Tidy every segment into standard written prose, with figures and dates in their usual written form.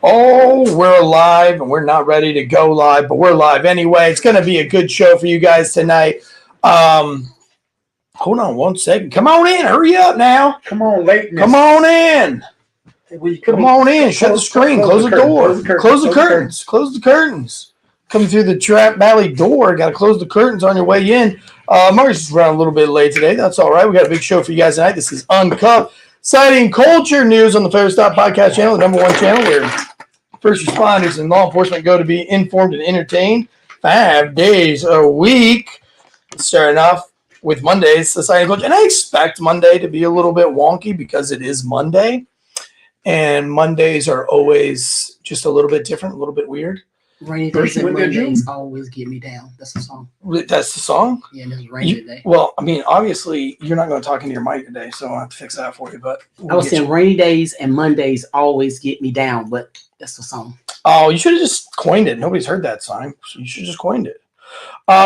Oh, we're live and we're not ready to go live, but we're live anyway. It's going to be a good show for you guys tonight. Hold on 1 second. Come on in. Hurry up now. Come on, lateness. Come on in. Come on in. Shut the screen. Close the door. Close the curtains. Close the curtains. Coming through the Trap Valley door. Got to close the curtains on your way in. Marcus is running a little bit late today. That's all right. We got a big show for you guys tonight. This is Uncuffed. Citing culture news on the Fair Stop Podcast channel, the #1 channel where first responders and law enforcement go to be informed and entertained 5 days a week. Starting off with Monday's Society Culture. And I expect Monday to be a little bit wonky because it is Monday. And Mondays are always just a little bit different, a little bit weird. Rainy days and Mondays always get me down. That's the song. That's the song? Yeah, and it's rainy today. Well, I mean, obviously, you're not going to talk into your mic today, so I'll have to fix that for you. But I was saying rainy days and Mondays always get me down, but that's the song. Oh, you should have just coined it. Nobody's heard that song, so you should have just coined it.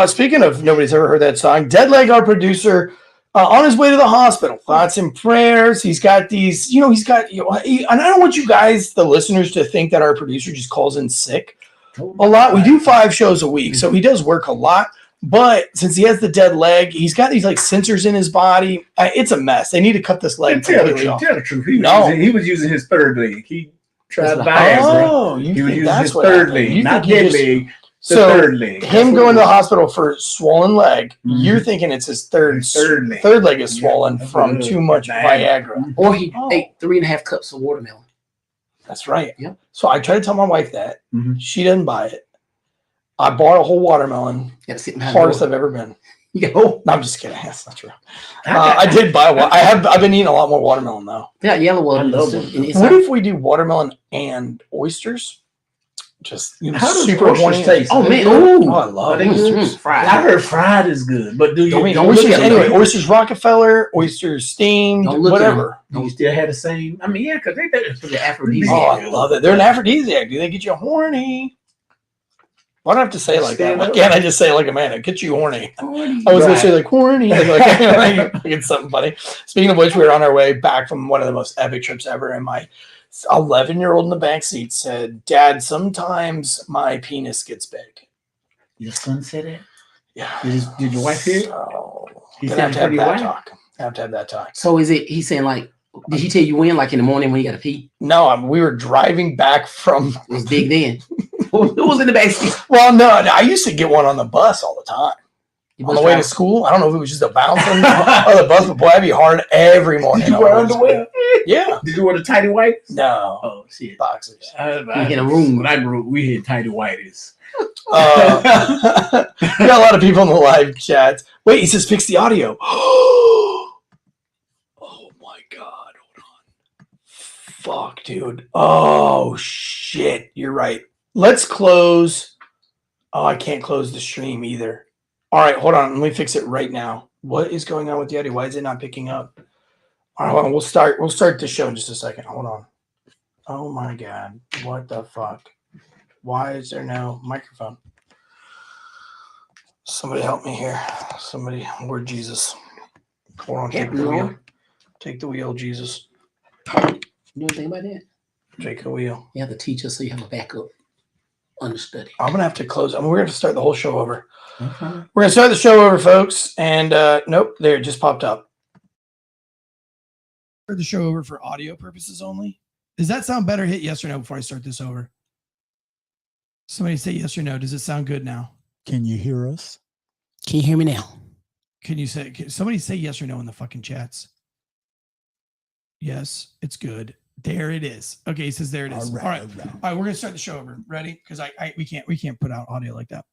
Speaking of nobody's ever heard that song, Deadleg, our producer, on his way to the hospital. Thoughts and prayers. He's got these, and I don't want you guys, the listeners, to think that our producer just calls in sick a lot. We do 5 shows a week, so he does work a lot. But since he has the dead leg, he's got these like sensors in his body. It's a mess. They need to cut this leg completely off. Tell the truth. He was using his third leg. He tried Viagra. Oh, he was using his third leg, not dead leg. The third leg. Him going to the hospital for swollen leg. Mm-hmm. You're thinking it's his third leg. Third leg is swollen from too much Viagra. Or he ate 3.5 cups of watermelon. That's right. Yep. So I tried to tell my wife that. Mm-hmm. She didn't buy it. I bought a whole watermelon. Hardest I've ever been. No, I'm just kidding. That's not true. I did buy one. I've been eating a lot more watermelon though. Yeah, yellow watermelon. What if we do watermelon and oysters? Just how does super oysters taste? Oh man, I love oysters. Fried. I heard fried is good, but do you? Oysters anyway? Oysters Rockefeller, oysters steamed, whatever. Do you still have the same? I mean, yeah, because they're aphrodisiac. Oh, I love it. They're an aphrodisiac. Do they get you horny? Why do I have to say it like that? Why can't I just say it like a man? It gets you horny. I was going to say like horny. Like it's something funny. Speaking of which, we were on our way back from one of the most epic trips ever, and my 11-year-old in the back seat said, "Dad, sometimes my penis gets big." Your son said it? Yeah. Did your wife hear it? You have to have that talk. Have to have that talk. So he's saying like, did he tell you when, like in the morning when you got to pee? No, we were driving back from. It was big then. Who was in the back seat? Well, no, I used to get one on the bus all the time. On the way to school. I don't know if it was just a bounce on the bus, but boy, I'd be hard every morning. Did you wear underwear? Yeah. Did you wear the tighty whites? No. Oh, shit. Boxers. In a room. When I grew up, we had tighty whities. We got a lot of people in the live chat. Wait, he says fix the audio. Oh my God. Hold on. Fuck, dude. Oh shit. You're right. Let's close. Oh, I can't close the stream either. All right, hold on. Let me fix it right now. What is going on with the audio? Why is it not picking up? All right, hold on. We'll start the show in just a second. Hold on. Oh my God. What the fuck? Why is there no microphone? Somebody help me here. Somebody, Lord Jesus. Hold on. Take the wheel. Take the wheel, Jesus. You know anything about that? Take the wheel. You have to teach us so you have a backup understudy. I'm going to have to close. We're going to start the whole show over. Okay. We're going to start the show over, folks. And nope, there, it just popped up. Start the show over for audio purposes only. Does that sound better? Hit yes or no before I start this over. Somebody say yes or no. Does it sound good now? Can you hear us? Can you hear me now? Somebody say yes or no in the fucking chats. Yes, it's good. There it is. Okay, he says there it is. All right. We're gonna start the show over. Ready? Because we can't put out audio like that.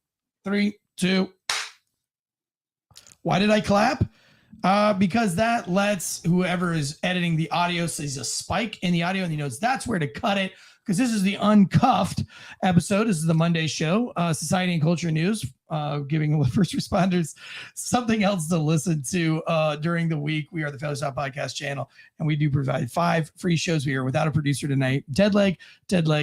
3, 2. Why did I clap? Because that lets whoever is editing the audio sees a spike in the audio and he knows that's where to cut it. Because this is the Uncuffed episode. This is the Monday show, Society and Culture News, giving first responders something else to listen to during the week. We are the Fair Stop Podcast channel, and we do provide 5 free shows. We are without a producer tonight. Deadleg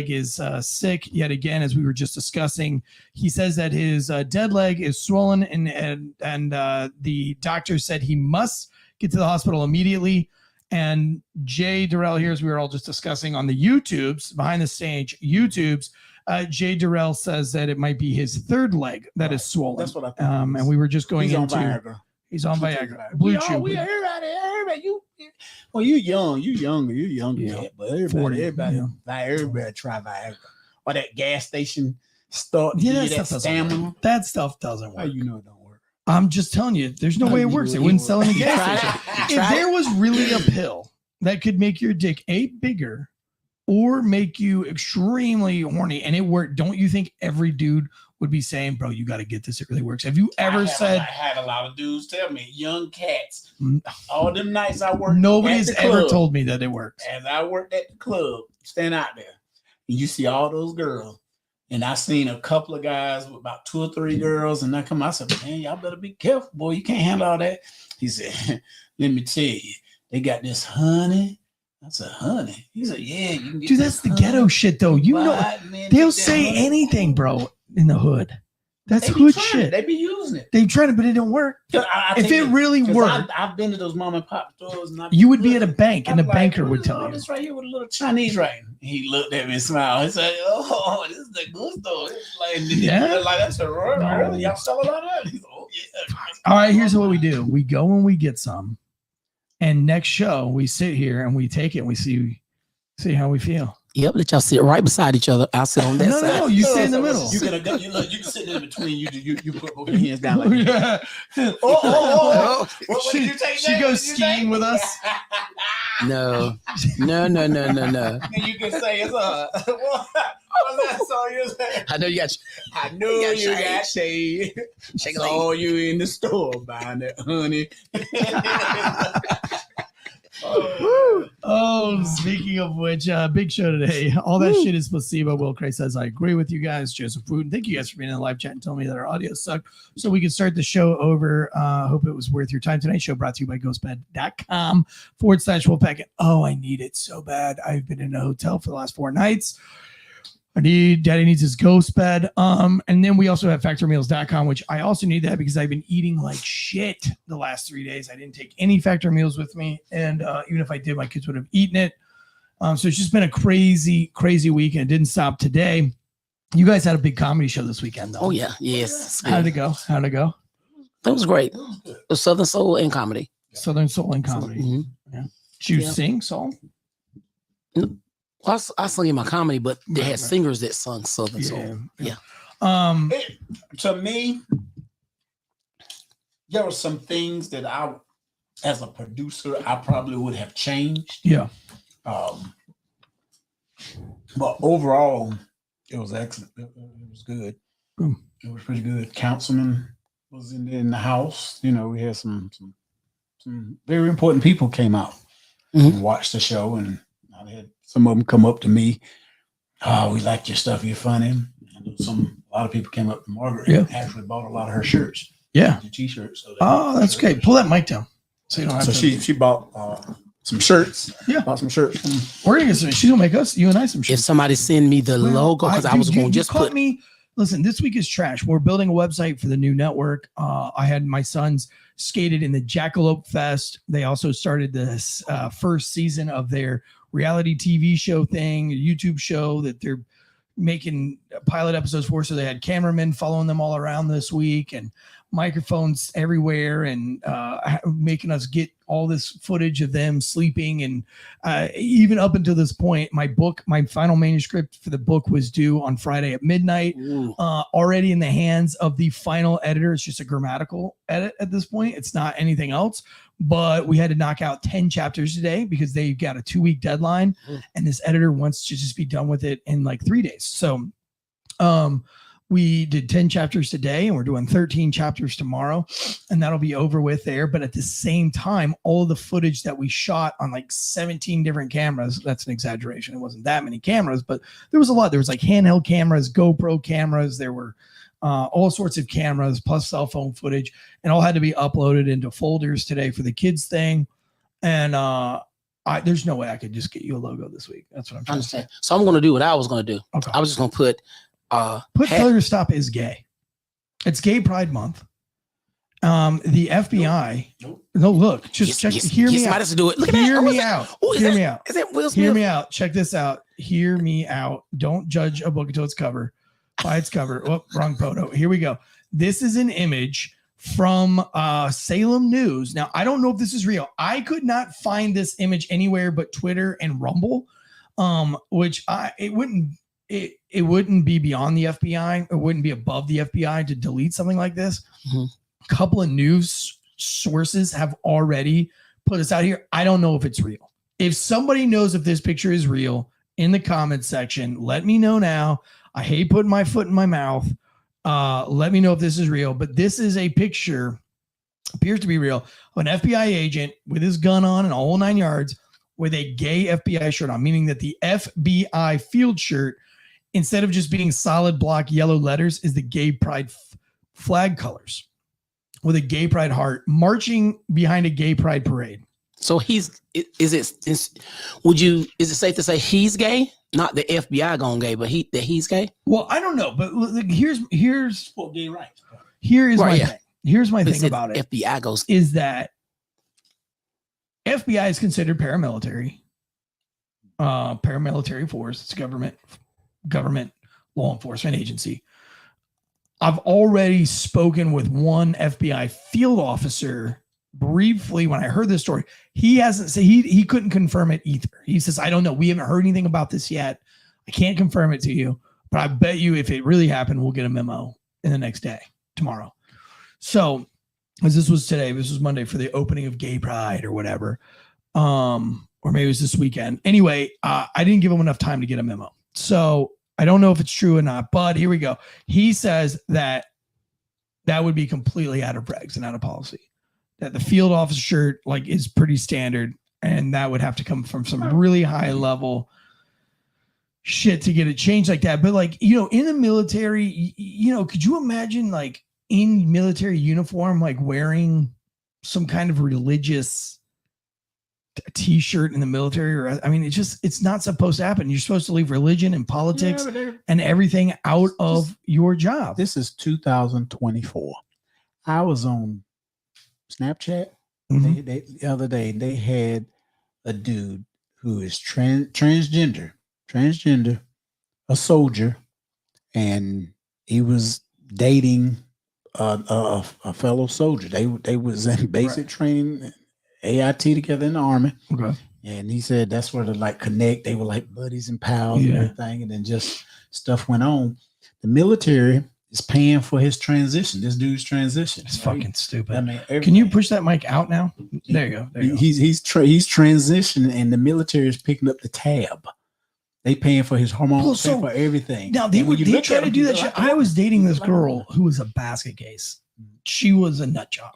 is sick yet again, as we were just discussing. He says that his dead leg is swollen, and the doctor said he must get to the hospital immediately. And Jay Durrell here, as we were all just discussing on the YouTubes, behind the stage YouTubes, Jay Durrell says that it might be his third leg that is swollen. That's what I think. And we were just going He's into. on Viagra. He's on Viagra. Blue Chew. Everybody, you young, you younger, Yeah. but everybody, 40, everybody try Viagra. Or that gas station start. Yeah, that stamina. That stuff doesn't work. How you know it don't work? I'm just telling you, there's no way it works. They wouldn't sell any gas station. If there was really a pill that could make your dick bigger or make you extremely horny and it worked, don't you think every dude would be saying, bro, you got to get this? It really works. Have you ever said? I had a lot of dudes tell me, young cats, all them nights I worked. Nobody's ever told me that it works. As I worked at the club, stand out there, and you see all those girls. And I seen a couple of guys with about 2 or 3 girls, and I come out, I said, man, y'all better be careful, boy. You can't handle all that. He said, let me tell you, they got this honey. I said, honey. He said, yeah, you can get. Dude, that's the ghetto shit, though. You know, they'll say anything, bro, in the hood. That's hood shit. They be using it. They've tried it, but it don't work. If it really worked, I've been to those mom and pop stores. And you would be at a bank, and the banker would tell you. This right here with a little Chinese writing. He looked at me and smiled. He said, "Oh, this is the good store." Like that's a really y'all sell a lot of that. He's oh yeah. All right, here's what we do: we go and we get some, and next show we sit here and we take it and we see how we feel. Yep, let y'all sit right beside each other. I'll sit on that side. No, you sit in the middle. You can sit in between. You put both your hands down like yeah. What did you take? She goes skiing with us. No. And you can say it's what's that song you say? I know you got. I know you got shade. Saw you in the store buying that honey. Oh, speaking of which, big show today. All that shit is placebo. Will Cray says, I agree with you guys. Joseph Wooten, thank you guys for being in the live chat and telling me that our audio sucked so we can start the show over. Hope it was worth your time tonight. Show brought to you by ghostbed.com/Wolfpack. Oh, I need it so bad. I've been in a hotel for the last 4 nights. Daddy needs his ghost bed. And then we also have factormeals.com, which I also need that because I've been eating like shit the last 3 days. I didn't take any Factor meals with me. And even if I did, my kids would have eaten it. So it's just been a crazy, crazy week. And it didn't stop today. You guys had a big comedy show this weekend, though. Oh, yeah. Yes. How did it go? That was great. It was Southern Soul and comedy. Southern Soul and comedy. Mm-hmm. Yeah. Did you sing soul? Well, I sung in my comedy, but they had singers that sung Southern Soul. Yeah. To me, there were some things that I, as a producer, I probably would have changed. Yeah. But overall, it was excellent. It was good. It was pretty good. Councilman was in the house. You know, we had some very important people came out and watched the show, and I had some of them come up to me. Oh, we like your stuff. You're funny. And a lot of people came up to Margaret and actually bought a lot of her shirts. Yeah. The t-shirts. So that's great. Pull that mic down. So you don't have to. She bought some shirts. Yeah. Bought some shirts. We're going to get some. She's going to make us, you and I, some shirts. If somebody send me the logo, because I was going to just put me. Listen, this week is trash. We're building a website for the new network. I had my sons skated in the Jackalope Fest. They also started this first season of their reality TV show thing, a YouTube show that they're making pilot episodes for. So they had cameramen following them all around this week and microphones everywhere and making us get all this footage of them sleeping. And even up until this point, my final manuscript for the book was due on Friday at midnight, already in the hands of the final editor. It's just a grammatical edit at this point. It's not anything else. But we had to knock out 10 chapters today because they got a 2-week deadline, and this editor wants to just be done with it in like 3 days. So we did 10 chapters today, and we're doing 13 chapters tomorrow, and that'll be over with there. But at the same time, all the footage that we shot on like 17 different cameras, that's an exaggeration. It wasn't that many cameras, but there was a lot. There was like handheld cameras, GoPro cameras. There were all sorts of cameras plus cell phone footage, and all had to be uploaded into folders today for the kids thing. And there's no way I could just get you a logo this week. That's what I'm trying to say. So I'm going to do what I was going to do. Okay. I was just going to put Failure to Stop is gay. It's Gay Pride Month. The FBI. Nope. No, look, just check. Hear me out. To do it. Look at Hear that. me out. Hear me out. Is that Will Smith? Hear me out. Check this out. Hear me out. Don't judge a book until its cover by its cover. Oh, wrong photo. Here we go. This is an image from Salem News. Now, I don't know if this is real. I could not find this image anywhere but Twitter and Rumble, which it wouldn't be beyond the FBI. It wouldn't be above the FBI to delete something like this. Mm-hmm. A couple of news sources have already put this out here. I don't know if it's real. If somebody knows if this picture is real, in the comments section, let me know now. I hate putting my foot in my mouth. Let me know if this is real, but this is a picture, appears to be real, of an FBI agent with his gun on and a whole 9 yards with a gay FBI shirt on, meaning that the FBI field shirt, instead of just being solid block yellow letters, is the gay pride flag colors with a gay pride heart marching behind a gay pride parade. So is it safe to say he's gay? Not the FBI gone gay, but he's gay? Well, I don't know, but here's for gay rights. Here is my thing. Here's my thing about it. FBI goes is that FBI is considered paramilitary force. It's government law enforcement agency. I've already spoken with one FBI field officer briefly when I heard this story. He hasn't said he couldn't confirm it either. He says, I don't know. We haven't heard anything about this yet. I can't confirm it to you, but I bet you if it really happened, we'll get a memo in the next day, tomorrow. So as this was today, this was Monday for the opening of Gay Pride or whatever. Or maybe it was this weekend. Anyway, I didn't give him enough time to get a memo. So I don't know if it's true or not, but here we go. He says that would be completely out of regs and out of policy. That the field officer shirt is pretty standard, and that would have to come from some really high level shit to get it changed like that. But in the military, could you imagine in military uniform, wearing some kind of religious t-shirt in the military? Or it's not supposed to happen. You're supposed to leave religion and politics and everything out of your job. This is 2024. I was on Snapchat. Mm-hmm. They the other day they had a dude who is transgender, a soldier, and he was dating a fellow soldier. They was in basic training, AIT together in the army. Okay. And he said that's where they connect. They were like buddies and pals and everything, and then just stuff went on. The military is paying for his transition. This dude's transition. It's fucking stupid. I mean, can you push that mic out now? There you go. He's transitioning, and the military is picking up the tab. They paying for his hormones, paying for everything. Now they try to do that shit. I was dating this girl who was a basket case. She was a nut job,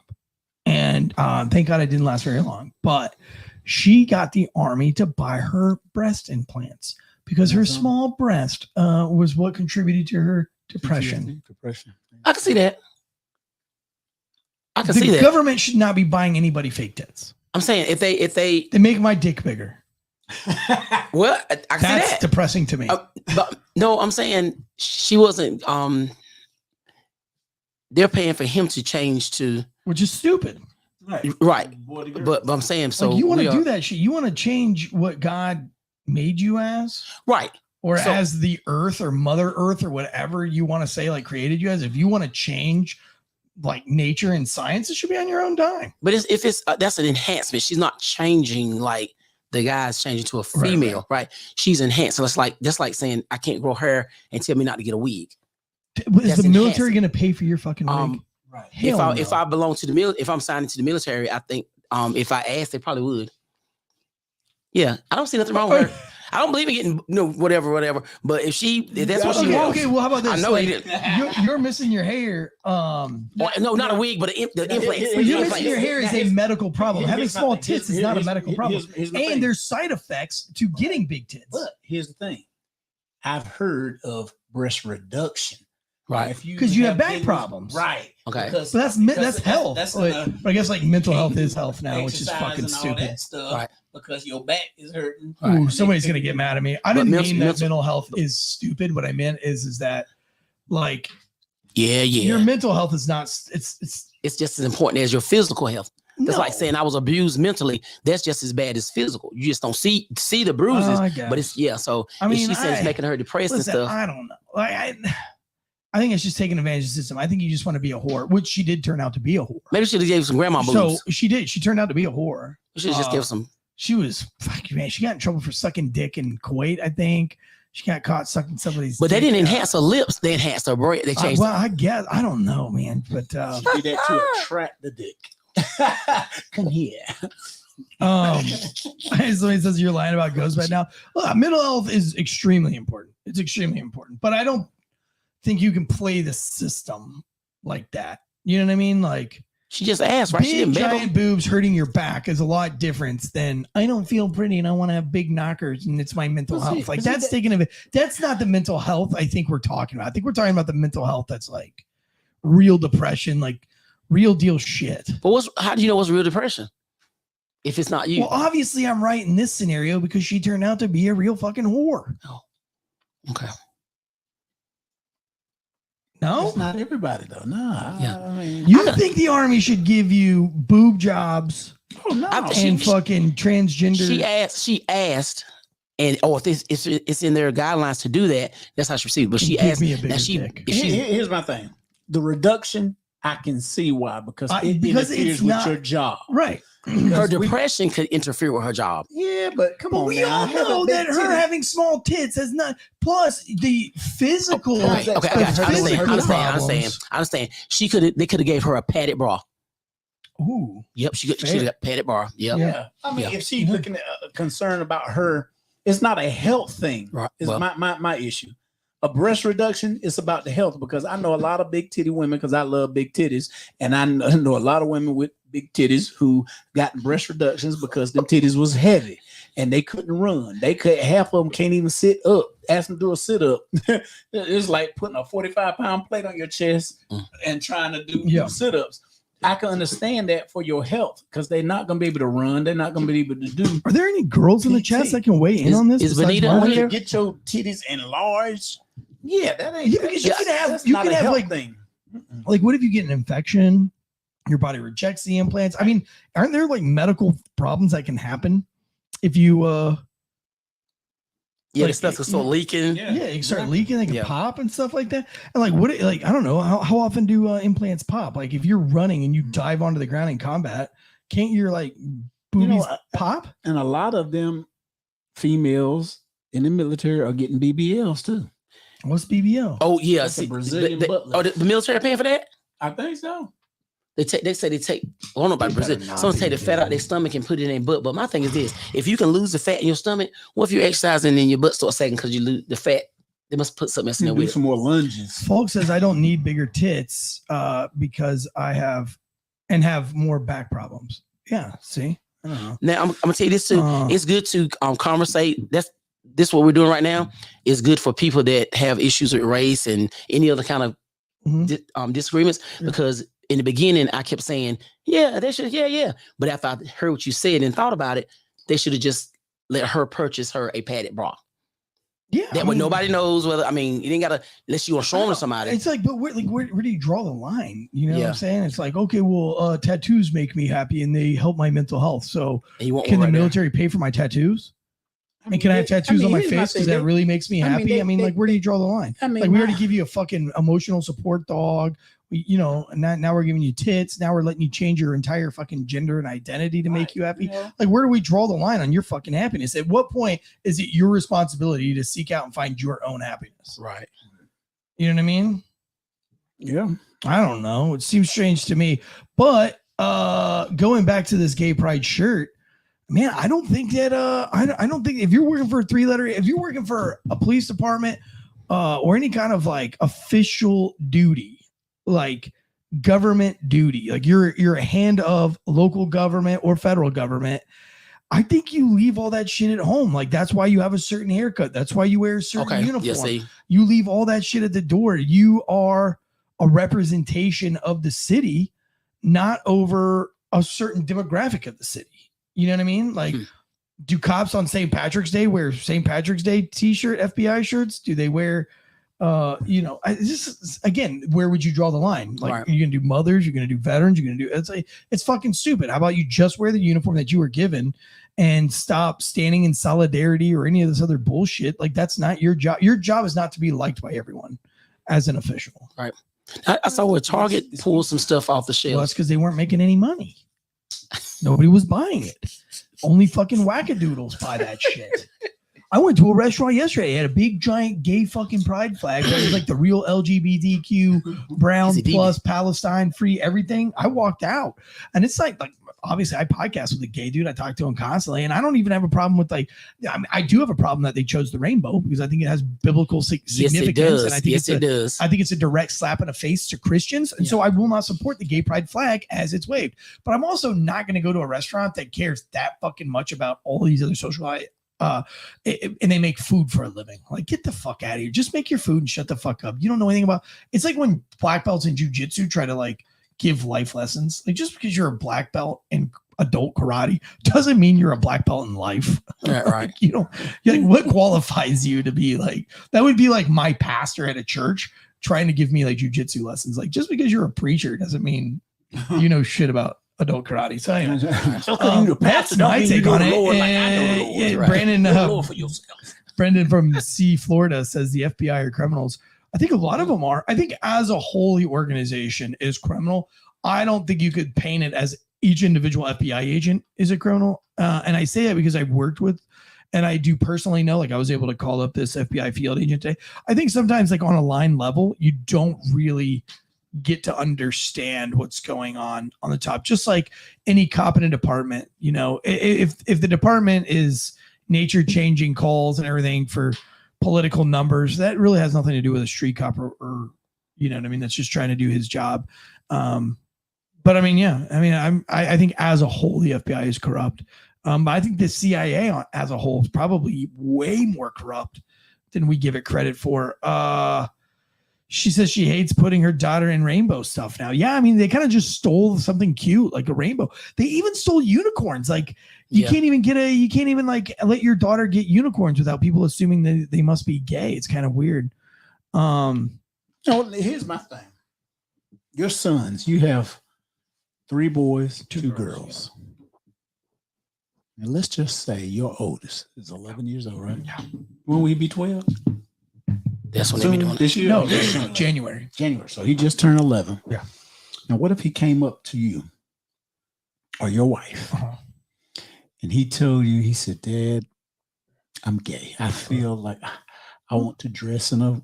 and thank God it didn't last very long. But she got the army to buy her breast implants because her small breast was what contributed to her depression. I can see that. The government should not be buying anybody fake tits. I'm saying if they make my dick bigger. Well, I can see that. That's depressing to me. But no, I'm saying she wasn't. They're paying for him to change to, which is stupid. Right. But I'm saying so. You want to do that shit. You want to change what God made you as, right? Or as the earth or Mother Earth or whatever you want to say, created you as. If you want to change nature and science, it should be on your own dime. But if it's that's an enhancement. She's not changing the guy's changing to a female, right? She's enhanced. So it's that's like saying I can't grow hair and tell me not to get a wig. Is the military going to pay for your fucking wig? Right. If I belong to the if I'm signed into the military, I think if I asked, they probably would. Yeah, I don't see nothing wrong with her. I don't believe in getting whatever. But if that's what she wants. Okay, well, how about this? I know you're missing your hair. No, not a wig, but the implants. You're missing your hair is a medical problem. Having small tits is not a medical problem. And there's side effects to getting big tits. But here's the thing. I've heard of breast reduction. Right. Because you have back problems. Right. Okay. But that's health. But I guess mental health is health now, which is fucking stupid. Right. Because your back is hurting. Ooh, somebody's gonna get mad at me. I didn't mean that mental health is stupid. What I meant is that your mental health is not. It's it's just as important as your physical health. That's like saying I was abused mentally. That's just as bad as physical. You just don't see the bruises, but it's So I mean, she said it's making her depressed and stuff. I don't know. I think it's just taking advantage of the system. I think you just want to be a whore, which she did turn out to be a whore. Maybe she gave some grandma boobs. So she did. She turned out to be a whore. She should just give some. She was man. She got in trouble for sucking dick in Kuwait, I think. She got caught sucking somebody's. But they didn't enhance her lips. They enhanced her breast. They changed. I guess I don't know, man. But she did that to attract the dick. Come here. Somebody says you're lying about ghosts right now. Look, mental health is extremely important. It's extremely important. But I don't think you can play the system like that. You know what I mean? Like. She just asked, right? Big giant boobs hurting your back is a lot different than I don't feel pretty and I want to have big knockers and it's my mental health. Like that's not the mental health I think we're talking about. I think we're talking about the mental health that's like real depression, like real deal shit. But how do you know what's real depression? If it's not you. Well, obviously I'm right in this scenario because she turned out to be a real fucking whore. Oh, okay. No, it's not everybody though. No, yeah. I mean, you think the army should give you boob jobs? Oh no, and fucking transgender. She asked, and if it's in their guidelines to do that, that's how she received. But she asked. Here's my thing: the reduction. I can see why because it interferes with your job, right? Her depression could interfere with her job. Yeah, but come on, we all know that her having small tits has not. Plus the physical. I understand. They could have gave her a padded bra. Ooh. Yep. She got a padded bra. Yep. Yeah. I mean, if she's looking at concern about her, it's not a health thing. Right. It's my issue. A breast reduction is about the health because I know a lot of big titty women because I love big titties, and I know a lot of women with big titties who got breast reductions because them titties was heavy and they couldn't run. Half of them can't even sit up. Ask them to do a sit up. It's like putting a 45-pound plate on your chest and trying to do sit ups. I can understand that for your health because they're not going to be able to run. They're not going to be able to do. Are there any girls in the chat that can weigh in on this? Is Vanita when you get your titties enlarged? Yeah, that ain't. You can have like thing. Like, what if you get an infection? Your body rejects the implants. I mean, aren't there like medical problems that can happen if you the stuff can start leaking. Yeah, you start leaking, they can pop and stuff like that. And like I don't know, how often do implants pop? Like if you're running and you dive onto the ground in combat, can't your like boobies pop? And a lot of them females in the military are getting BBLs too. What's BBL? Oh yeah, that's Brazilian butler. The military paying for that? I think so. They say they take. I don't know about Brazil. Some take the fat out their stomach and put it in their butt. But my thing is this: if you can lose the fat in your stomach, what if you're exercising and your butt starts sagging because you lose the fat? They must put something else in there with some more lunges. Folk says I don't need bigger tits because I have more back problems. Yeah, see. I don't know. Now I'm gonna tell you this too. It's good to conversate. This what we're doing right now is good for people that have issues with race and any other kind of disagreements because. In the beginning, I kept saying, yeah, they should, yeah. But after I heard what you said and thought about it, they should have just let her purchase her a padded bra. Yeah. That way nobody knows whether, you ain't got to, unless you want to show them to somebody. It's like, but where do you draw the line? You know what I'm saying? It's like, okay, well, tattoos make me happy and they help my mental health. So can the military pay for my tattoos? And can I have tattoos on my face because that really makes me happy? Like, where do you draw the line? Like, we already give you a fucking emotional support dog. Now we're giving you tits. Now we're letting you change your entire fucking gender and identity to make you happy. Yeah. Like, where do we draw the line on your fucking happiness? At what point is it your responsibility to seek out and find your own happiness? Right. You know what I mean? Yeah. I don't know. It seems strange to me. But going back to this gay pride shirt, man, I don't think that I don't think if you're working for if you're working for a police department or any kind of like official duty, like government duty, like you're a hand of local government or federal government, I think you leave all that shit at home. Like that's why you have a certain haircut. That's why you wear a certain uniform. You leave all that shit at the door. You are a representation of the city, not over a certain demographic of the city. You know what I mean? Like, do cops on St. Patrick's Day wear St. Patrick's Day t-shirt, FBI shirts? Do they wear Again, where would you draw the line? Like, Right. you're gonna do mothers, you're gonna do veterans, you're gonna do it's fucking stupid. How about you just wear the uniform that you were given and stop standing in solidarity or any of this other bullshit? Like, that's not your job. Your job is not to be liked by everyone as an official. Right. I saw where Target pulled some stuff off the shelf. Well, that's because they weren't making any money. Nobody was buying it. Only fucking wackadoodles buy that shit. I went to a restaurant yesterday. It had a big, giant gay fucking pride flag. It was like the real LGBTQ, brown plus Palestine free everything. I walked out, and it's like obviously I podcast with a gay dude. I talk to him constantly, and I don't even have a problem with I do have a problem that they chose the rainbow because I think it has biblical significance. Yes, it does. And I think it does. I think it's a direct slap in the face to Christians, and so I will not support the gay pride flag as it's waved. But I'm also not going to go to a restaurant that cares that fucking much about all these other social and they make food for a living. Like, get the fuck out of here. Just make your food and shut the fuck up. You don't know anything about. It's like when black belts in jiu-jitsu try to give life lessons. Like, just because you're a black belt in adult karate doesn't mean you're a black belt in life. Yeah, right. You're like, what qualifies you to be like? That would be like my pastor at a church trying to give me jiu-jitsu lessons. Like, just because you're a preacher doesn't mean you know shit about adult karate. So anyway, that's my take on it. Brandon from C Florida says the FBI are criminals. I think a lot of them are. I think as a whole, the organization is criminal. I don't think you could paint it as each individual FBI agent is a criminal. And I say that because I've worked with, and I do personally know, I was able to call up this FBI field agent today. I think sometimes on a line level, you don't really get to understand what's going on the top. Just like any cop in a department, if the department is nature changing calls and everything for political numbers, that really has nothing to do with a street cop or you know what I mean? That's just trying to do his job. But I mean, I think as a whole, the FBI is corrupt. But I think the CIA as a whole is probably way more corrupt than we give it credit for. She says she hates putting her daughter in rainbow stuff now. Yeah, I mean, they kind of just stole something cute like a rainbow. They even stole unicorns. You can't even let your daughter get unicorns without people assuming that they must be gay. It's kind of weird. Here's my thing. Your sons, you have 3 boys, 2 girls. And let's just say your oldest is 11 years old, right? Yeah. When will he be 12? That's when they be doing this year. No, January. So he just turned 11. Yeah. Now, what if he came up to you or your wife and he told you, he said, "Dad, I'm gay. I feel like I want to dress in a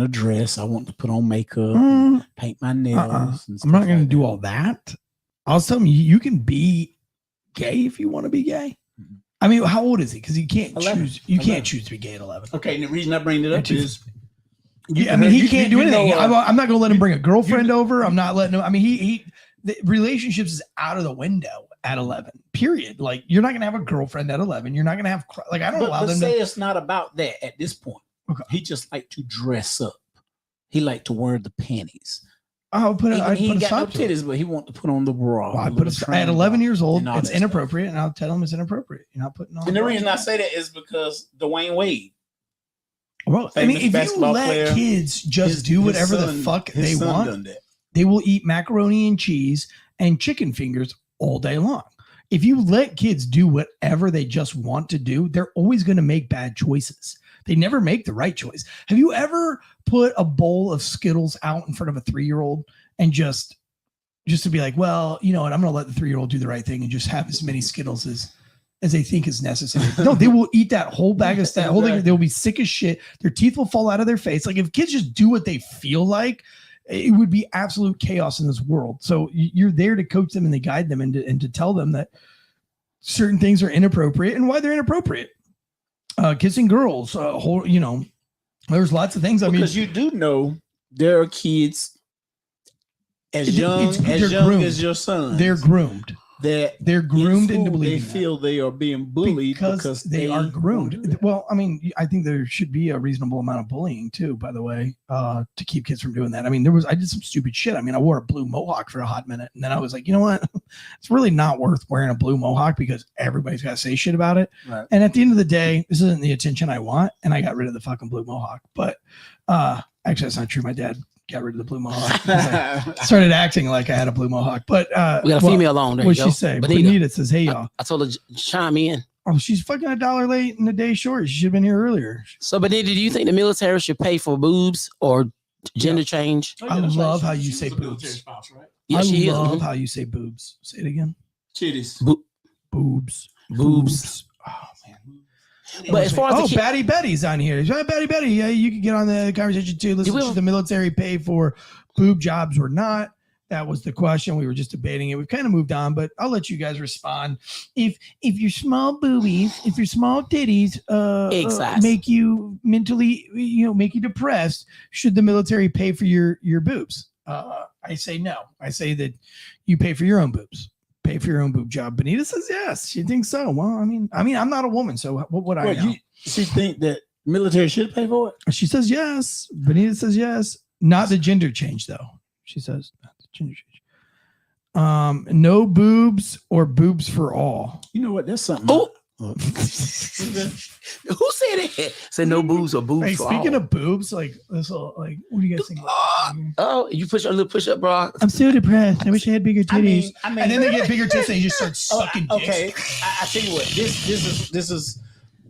dress. I want to put on makeup, and paint my nails." I'm not going to do all that. I'll tell him you can be gay if you want to be gay. Mm-hmm. I mean, how old is he? Because you can't 11. Choose. You 11. Can't choose to be gay at 11. Okay, and the reason I bring it up is, he can't do anything. I'm not going to let him bring a girlfriend over. I'm not letting him. I mean, the relationships is out of the window at 11. Period. You're not going to have a girlfriend at 11. You're not going to have I don't allow them. Say it's not about that at this point. Okay. He just like to dress up. He like to wear the panties. I'll put it. He ain't got no titties, but he want to put on the bra. Well, at 11 years old, it's inappropriate, and I'll tell him it's inappropriate. You're not putting on. And the reason I say that is because Dwayne Wade. Well, I mean, if you let kids just do whatever the fuck they want, they will eat macaroni and cheese and chicken fingers all day long. If you let kids do whatever they just want to do, they're always going to make bad choices. They never make the right choice. Have you ever put a bowl of Skittles out in front of a 3-year-old and just to be like, well, you know what, I'm going to let the 3-year-old do the right thing and just have as many Skittles as they think is necessary? No, they will eat that whole bag of stuff. Whole thing. They'll be sick as shit. Their teeth will fall out of their face. If kids just do what they feel like, it would be absolute chaos in this world. So you're there to coach them and to guide them and to tell them that certain things are inappropriate and why they're inappropriate. Kissing girls, there's lots of things. Because you do know there are kids as young as your son. They're groomed. that they're groomed into they believing feel they are being bullied because they are groomed. Well, I mean, I think there should be a reasonable amount of bullying too, by the way, to keep kids from doing that. I mean, I did some stupid shit. I mean, I wore a blue mohawk for a hot minute, and then I was like, you know what? It's really not worth wearing a blue mohawk because everybody's got to say shit about it. Right. And at the end of the day, this isn't the attention I want, and I got rid of the fucking blue mohawk. But actually, that's not true. My dad got rid of the blue mohawk. I started acting like I had a blue mohawk. But we got a female on there. What'd she say? Benita says, "Hey y'all." I told her chime in. Oh, she's fucking $1 late and a day short. She should have been here earlier. So, Benita, do you think the military should pay for boobs or gender change? I love how you say boobs. Spouse, right? Yeah, she I love is. how you say boobs. Say it again. Titties. Boobs. Oh man. But as far as Batty Betty's on here. Batty Betty, yeah, you can get on the conversation too. Listen, should the military pay for boob jobs or not? That was the question. We were just debating it. We've kind of moved on, but I'll let you guys respond. If your small boobies, if your small titties make you mentally, make you depressed, should the military pay for your boobs? I say no. I say that you pay for your own boobs. Pay for your own boob job. Benita says yes. She thinks so. Well, I mean, I'm not a woman, so what would I know? She think that military should pay for it? She says yes. Benita says yes. Not the gender change, though. She says not the gender change. No boobs or boobs for all. You know what? That's something. Oh. Who said it? Said no boobs or boobs for all. Speaking of boobs, like this, what do you guys think? You push a little push up, bro. I'm so depressed. I wish I had bigger titties. I mean, and then they get bigger tits and you just start sucking dicks. Okay, I tell you what. This is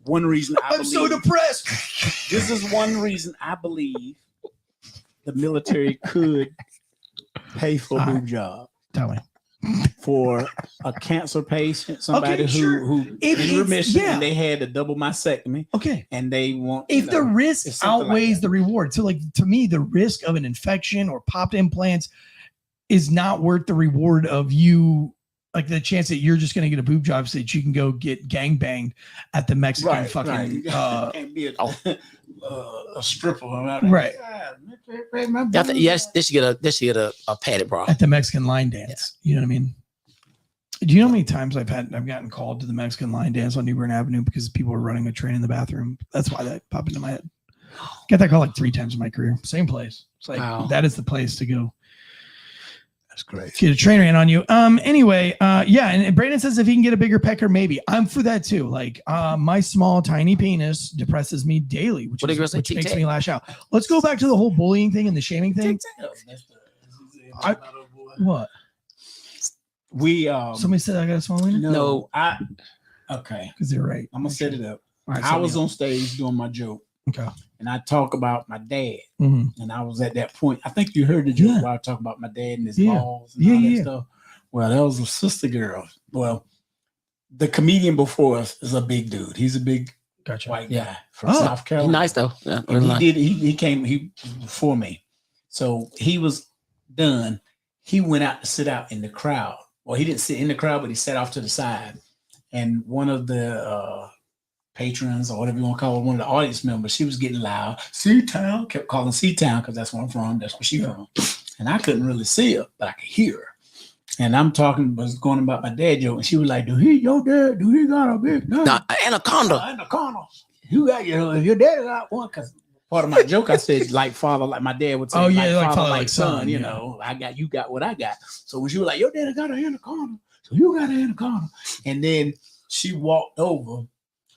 one reason I'm so depressed. This is one reason I believe the military could pay for a boob job. Tell me. For a cancer patient, somebody who in remission, and they had a double mastectomy. Okay, and they want if the risk outweighs the reward. So, like to me, the risk of an infection or popped implants is not worth the reward of you. Like the chance that you're just going to get a boob job so that you can go get gangbanged at the Mexican fucking can't be a stripper, right? Yes, they should get a padded bra at the Mexican line dance. Yeah. You know what I mean? Do you know how many times I've gotten called to the Mexican line dance on New Bern Avenue because people are running a train in the bathroom? That's why that popped into my head. Got that call like 3 times in my career. Same place. It's like that is the place to go. That's great. Get a train ran on you. Anyway, and Brandon says if he can get a bigger pecker, maybe. I'm for that too. Like my small, tiny penis depresses me daily, which makes me lash out. Let's go back to the whole bullying thing and the shaming thing. What? Somebody said I got a small wiener? No, okay. Because they're right. I'm gonna set it up. Right, I was on stage doing my joke. Okay. And I talk about my dad. Mm-hmm. And I was at that point. I think you heard the joke where I talk about my dad and his balls and all that stuff. Well, that was a sister girl. Well, the comedian before us is a big dude. He's a big white guy from South Carolina. He's nice though. Yeah, he came before me. So he was done. He went out to sit out in the crowd. Well, he didn't sit in the crowd, but he sat off to the side. And one of the patrons or whatever you want to call it, one of the audience members, she was getting loud. C-Town, kept calling C-Town because that's where I'm from. That's where she's from. And I couldn't really see her, but I could hear her. And I'm was going about my dad joke, and she was like, your dad got a big anaconda. Anaconda. Your dad got one, because part of my joke I said like father, like my dad would say, like father, like son, you know, you got what I got. So when she was like, your dad got an anaconda, so you got an anaconda. And then she walked over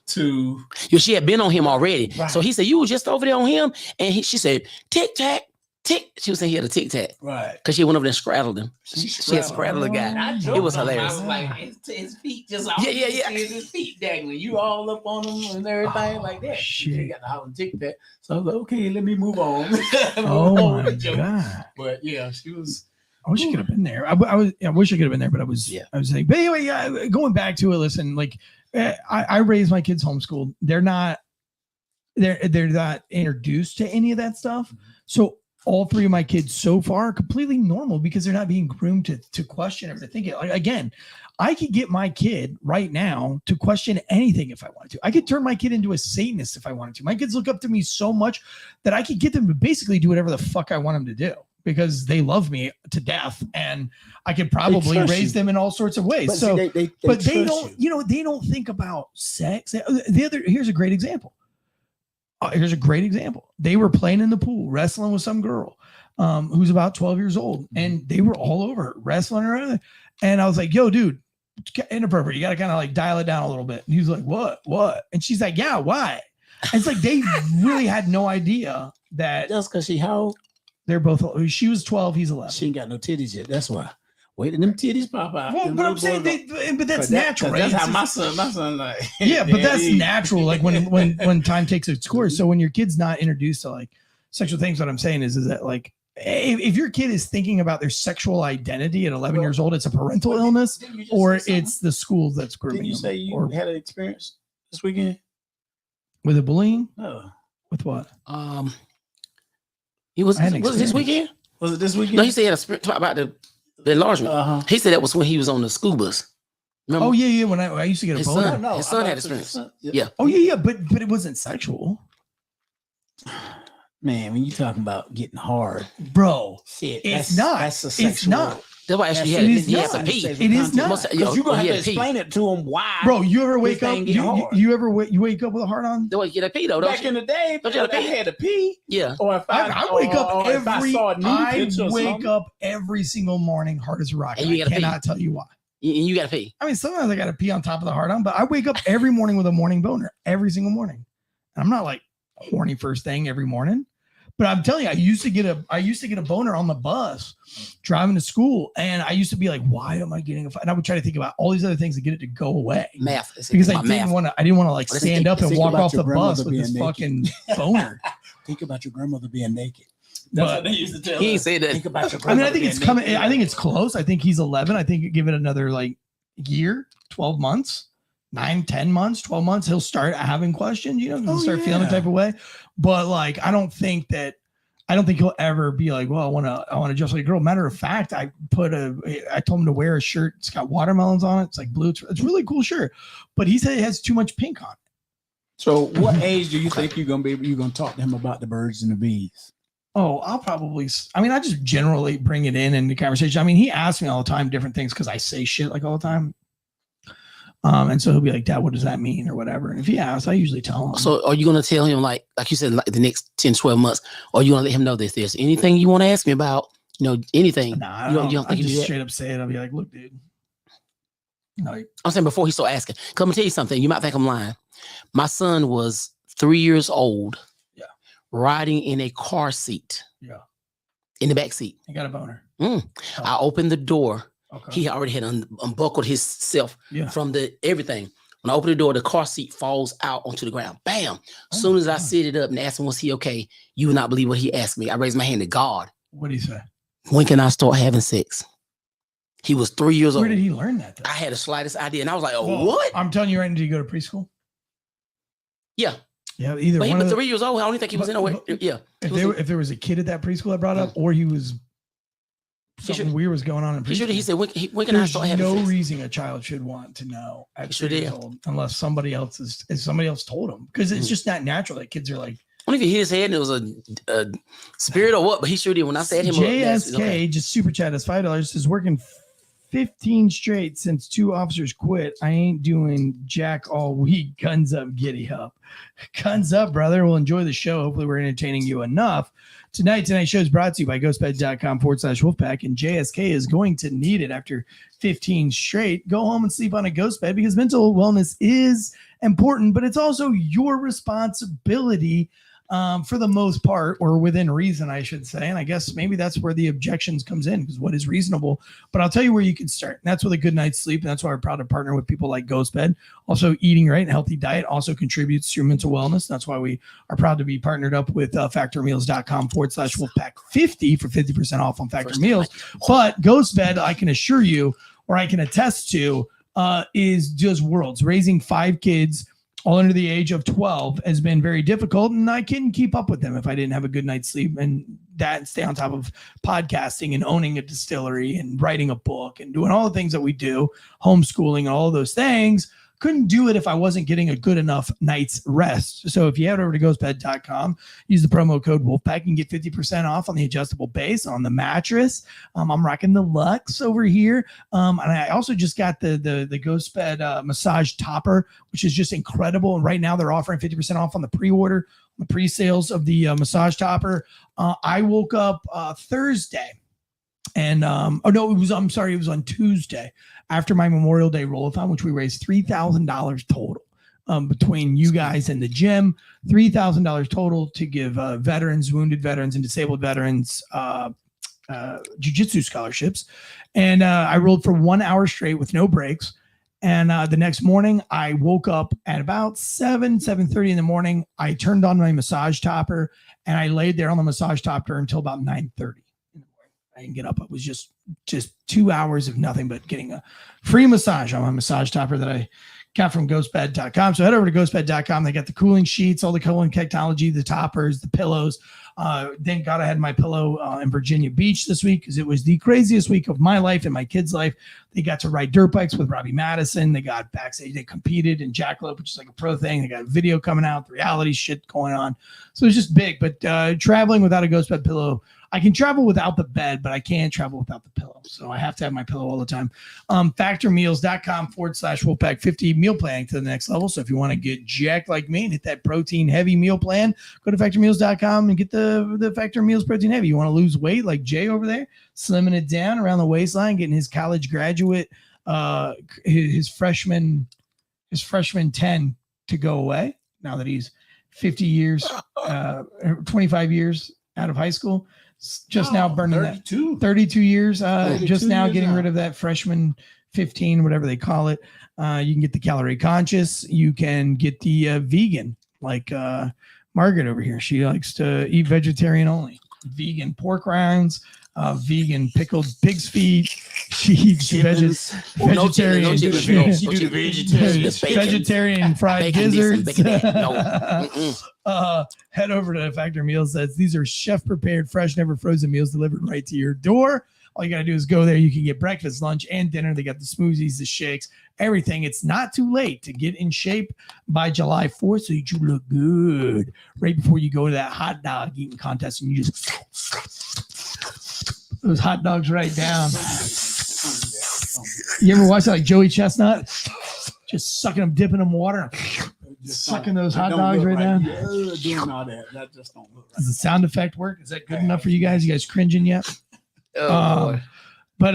to she had been on him already. Right. So he said, you were just over there on him. And she said, tic tac, tick. She was saying he had a tic tac. Right. Because she went over there and straddled him. She had straddled the guy. It was hilarious. I was like, his feet just off. His feet dangling. You all up on him and everything like that. She got the holler tic tac. So I was like, okay, let me move on. My God. But yeah, she was. I wish I could have been there. I wish I could have been there, but I was saying, but anyway, going back to it, listen, like I raised my kids homeschooled. They're not introduced to any of that stuff. Mm-hmm. So all 3 of my kids so far are completely normal because they're not being groomed to question or to think it. Like, again, I could get my kid right now to question anything if I wanted to. I could turn my kid into a Satanist if I wanted to. My kids look up to me so much that I could get them to basically do whatever the fuck I want them to do. because they love me to death, and I could probably raise them in all sorts of ways. But so, see, they don't, they don't think about sex. Here's a great example. They were playing in the pool, wrestling with some girl who's about 12 years old, and they were all over her, wrestling her. And I was like, yo, dude, inappropriate. You got to kind of like dial it down a little bit. And he was like, what? And she's like, yeah, why? And it's like, they really had no idea that. Just because how they're both, she was 12, he's 11. She ain't got no titties yet. That's why. Wait till them titties pop out. Well, but I'm saying, but that's natural, right? That's how my son like. Yeah, but that's natural. Like when time takes its course. So when your kid's not introduced to like sexual things, what I'm saying is that like, if your kid is thinking about their sexual identity at 11 years old, it's a parental illness, or it's the school that's grooming. Did you say you had an experience this weekend with a bullying? No. With what? He was it this weekend? Was it this weekend? No, he said he had a spirit about the enlargement. He said that was when he was on the school bus. Remember? Oh yeah. When I used to get a boner. His son had experience. Yeah. Oh yeah. But it wasn't sexual. Man, when you talking about getting hard, bro, shit, it's not. That's a sexual. It's not. That's why he had to pee. It is not. Because you're gonna have to explain it to him why. Bro, you ever wake up? You wake up with a hard on? Don't you get a pee though? Back in the day, don't you I had to pee. Yeah. Or if I wake up every single morning hard as a rock. And I cannot tell you why. And you got to pee. I mean, sometimes I got to pee on top of the hard on, but I wake up every morning with a morning boner every single morning. And I'm not like horny first thing every morning. But I'm telling you, I used to get a boner on the bus driving to school, and I used to be like, "Why am I getting a?" And I would try to think about all these other things to get it to go away. Math, because I didn't want to like stand up and walk off the bus with this fucking boner. Think about your grandmother being naked. That's what they used to tell. He ain't say that. Think about your grandmother. I think it's coming. I think it's close. I think he's 11. I think give it another like year, 12 months. 9, 10 months, 12 months, he'll start having questions, he'll start feeling the type of way. But like, I don't think he'll ever be like, well, I want to dress like a girl. Matter of fact, I told him to wear a shirt. It's got watermelons on it. It's like blue. It's a really cool shirt, but he said it has too much pink on it. So what age do you think you're going to talk to him about the birds and the bees? Oh, I just generally bring it in the conversation. I mean, he asks me all the time different things because I say shit like all the time. And so he'll be like, Dad, what does that mean? Or whatever. And if he asks, I usually tell him. So are you going to tell him, like you said, like the next 10, 12 months, or are you going to let him know this? There's anything you want to ask me about, anything? Nah, you don't think just straight up say it. I'll be like, look, dude. I'm saying before he start asking. Come and tell you something. You might think I'm lying. My son was 3 years old. Yeah. Riding in a car seat. Yeah. In the back seat. He got a boner. I opened the door. Okay. He already had unbuckled himself from the everything. When I open the door, the car seat falls out onto the ground. Bam! As soon as I sit it up and asked him, was he okay? You would not believe what he asked me. I raised my hand to God. What did he say? When can I start having sex? He was 3 years old. Where did he learn that? I had the slightest idea. And I was like, what? I'm telling you right now, did you go to preschool? Yeah. Yeah, either but he was 3 years old. I don't think he was anywhere. Yeah. If there was a kid at that preschool that brought up, or he was something weird was going on in preschool. He said, when can I start having no sex? reason a child should want to know at 3 years old unless somebody else told them, because it's just not natural that kids are like. I don't know if he hit his head and it was a spirit or what, but he sure did. When I said him, JSK just super chat us $5. Says working 15 straight since 2 officers quit. I ain't doing jack all week. Guns up, giddy up. Guns up, brother. We'll enjoy the show. Hopefully we're entertaining you enough. Tonight's show is brought to you by ghostbed.com/Wolfpack, and JSK is going to need it after 15 straight. Go home and sleep on a ghost bed, because mental wellness is important, but it's also your responsibility for the most part, or within reason, I should say. And I guess maybe that's where the objections comes in, because what is reasonable. But I'll tell you where you can start. And that's with a good night's sleep. And that's why we're proud to partner with people like Ghost Bed. Also, eating right and healthy diet also contributes to your mental wellness. That's why we are proud to be partnered up with factormeals.com/Wolfpack50 for 50% off on Factor Meals. But Ghost Bed, I can assure you, or I can attest to, is just worlds. Raising 5 kids all under the age of 12 has been very difficult, and I couldn't keep up with them if I didn't have a good night's sleep, and stay on top of podcasting and owning a distillery and writing a book and doing all the things that we do, homeschooling, all of those things couldn't do it if I wasn't getting a good enough night's rest. So if you head over to ghostbed.com, use the promo code Wolfpack and get 50% off on the adjustable base on the mattress. I'm rocking the Luxe over here. And I also just got the Ghost Bed massage topper, which is just incredible. And right now they're offering 50% off on the pre-order, the pre-sales of the massage topper. I woke up Thursday and it was on Tuesday after my Memorial Day roll-a-thon, which we raised $3,000 total between you guys and the gym. $3,000 total to give veterans, wounded veterans, and disabled veterans jiu-jitsu scholarships. And I rolled for 1 hour straight with no breaks. And the next morning, I woke up at about 7:30 in the morning. I turned on my massage topper, and I laid there on the massage topper until about 9:30 in the morning. I didn't get up. It was just 2 hours of nothing but getting a free massage on my massage topper that I got from ghostbed.com. So head over to ghostbed.com. They got the cooling sheets, all the cooling technology, the toppers, the pillows. Thank God I had my pillow in Virginia Beach this week because it was the craziest week of my life and my kids' life. They got to ride dirt bikes with Robbie Madison. They got backstage. They competed in jackalope, which is like a pro thing. They got video coming out, the reality shit going on. So it's just big. But traveling without a ghost bed pillow, I can travel without the bed, but I can't travel without the pillow. So I have to have my pillow all the time. Factormeals.com/Wolfpack50 meal planning to the next level. So if you want to get jacked like me and hit that protein heavy meal plan, go to factormeals.com and get the Factor Meals protein heavy. You want to lose weight like Jay over there, slimming it down around the waistline, getting his college graduate, his freshman 10 to go away now that he's 50 years, 25 years out of high school. Just now burning 32 years, just now getting rid of that freshman 15, whatever they call it. You can get the calorie conscious. You can get the vegan, like Margaret over here. She likes to eat vegetarian only. Vegan pork rinds, vegan pickled pig's feet. She eats vegetarian fried gizzards. Head over to Factor Meals. These are chef prepared, fresh, never frozen meals delivered right to your door. All you got to do is go there. You can get breakfast, lunch, and dinner. They got the smoothies, the shakes, everything. It's not too late to get in shape by July 4th so that you look good right before you go to that hot dog eating contest and you just those hot dogs right down. You ever watch that, like Joey Chestnut? Just sucking them, dipping them in water, sucking those hot dogs right down. Doing all that. That just don't look right. Does the sound effect work? Is that good enough for you guys? You guys cringing yet? Oh, boy. But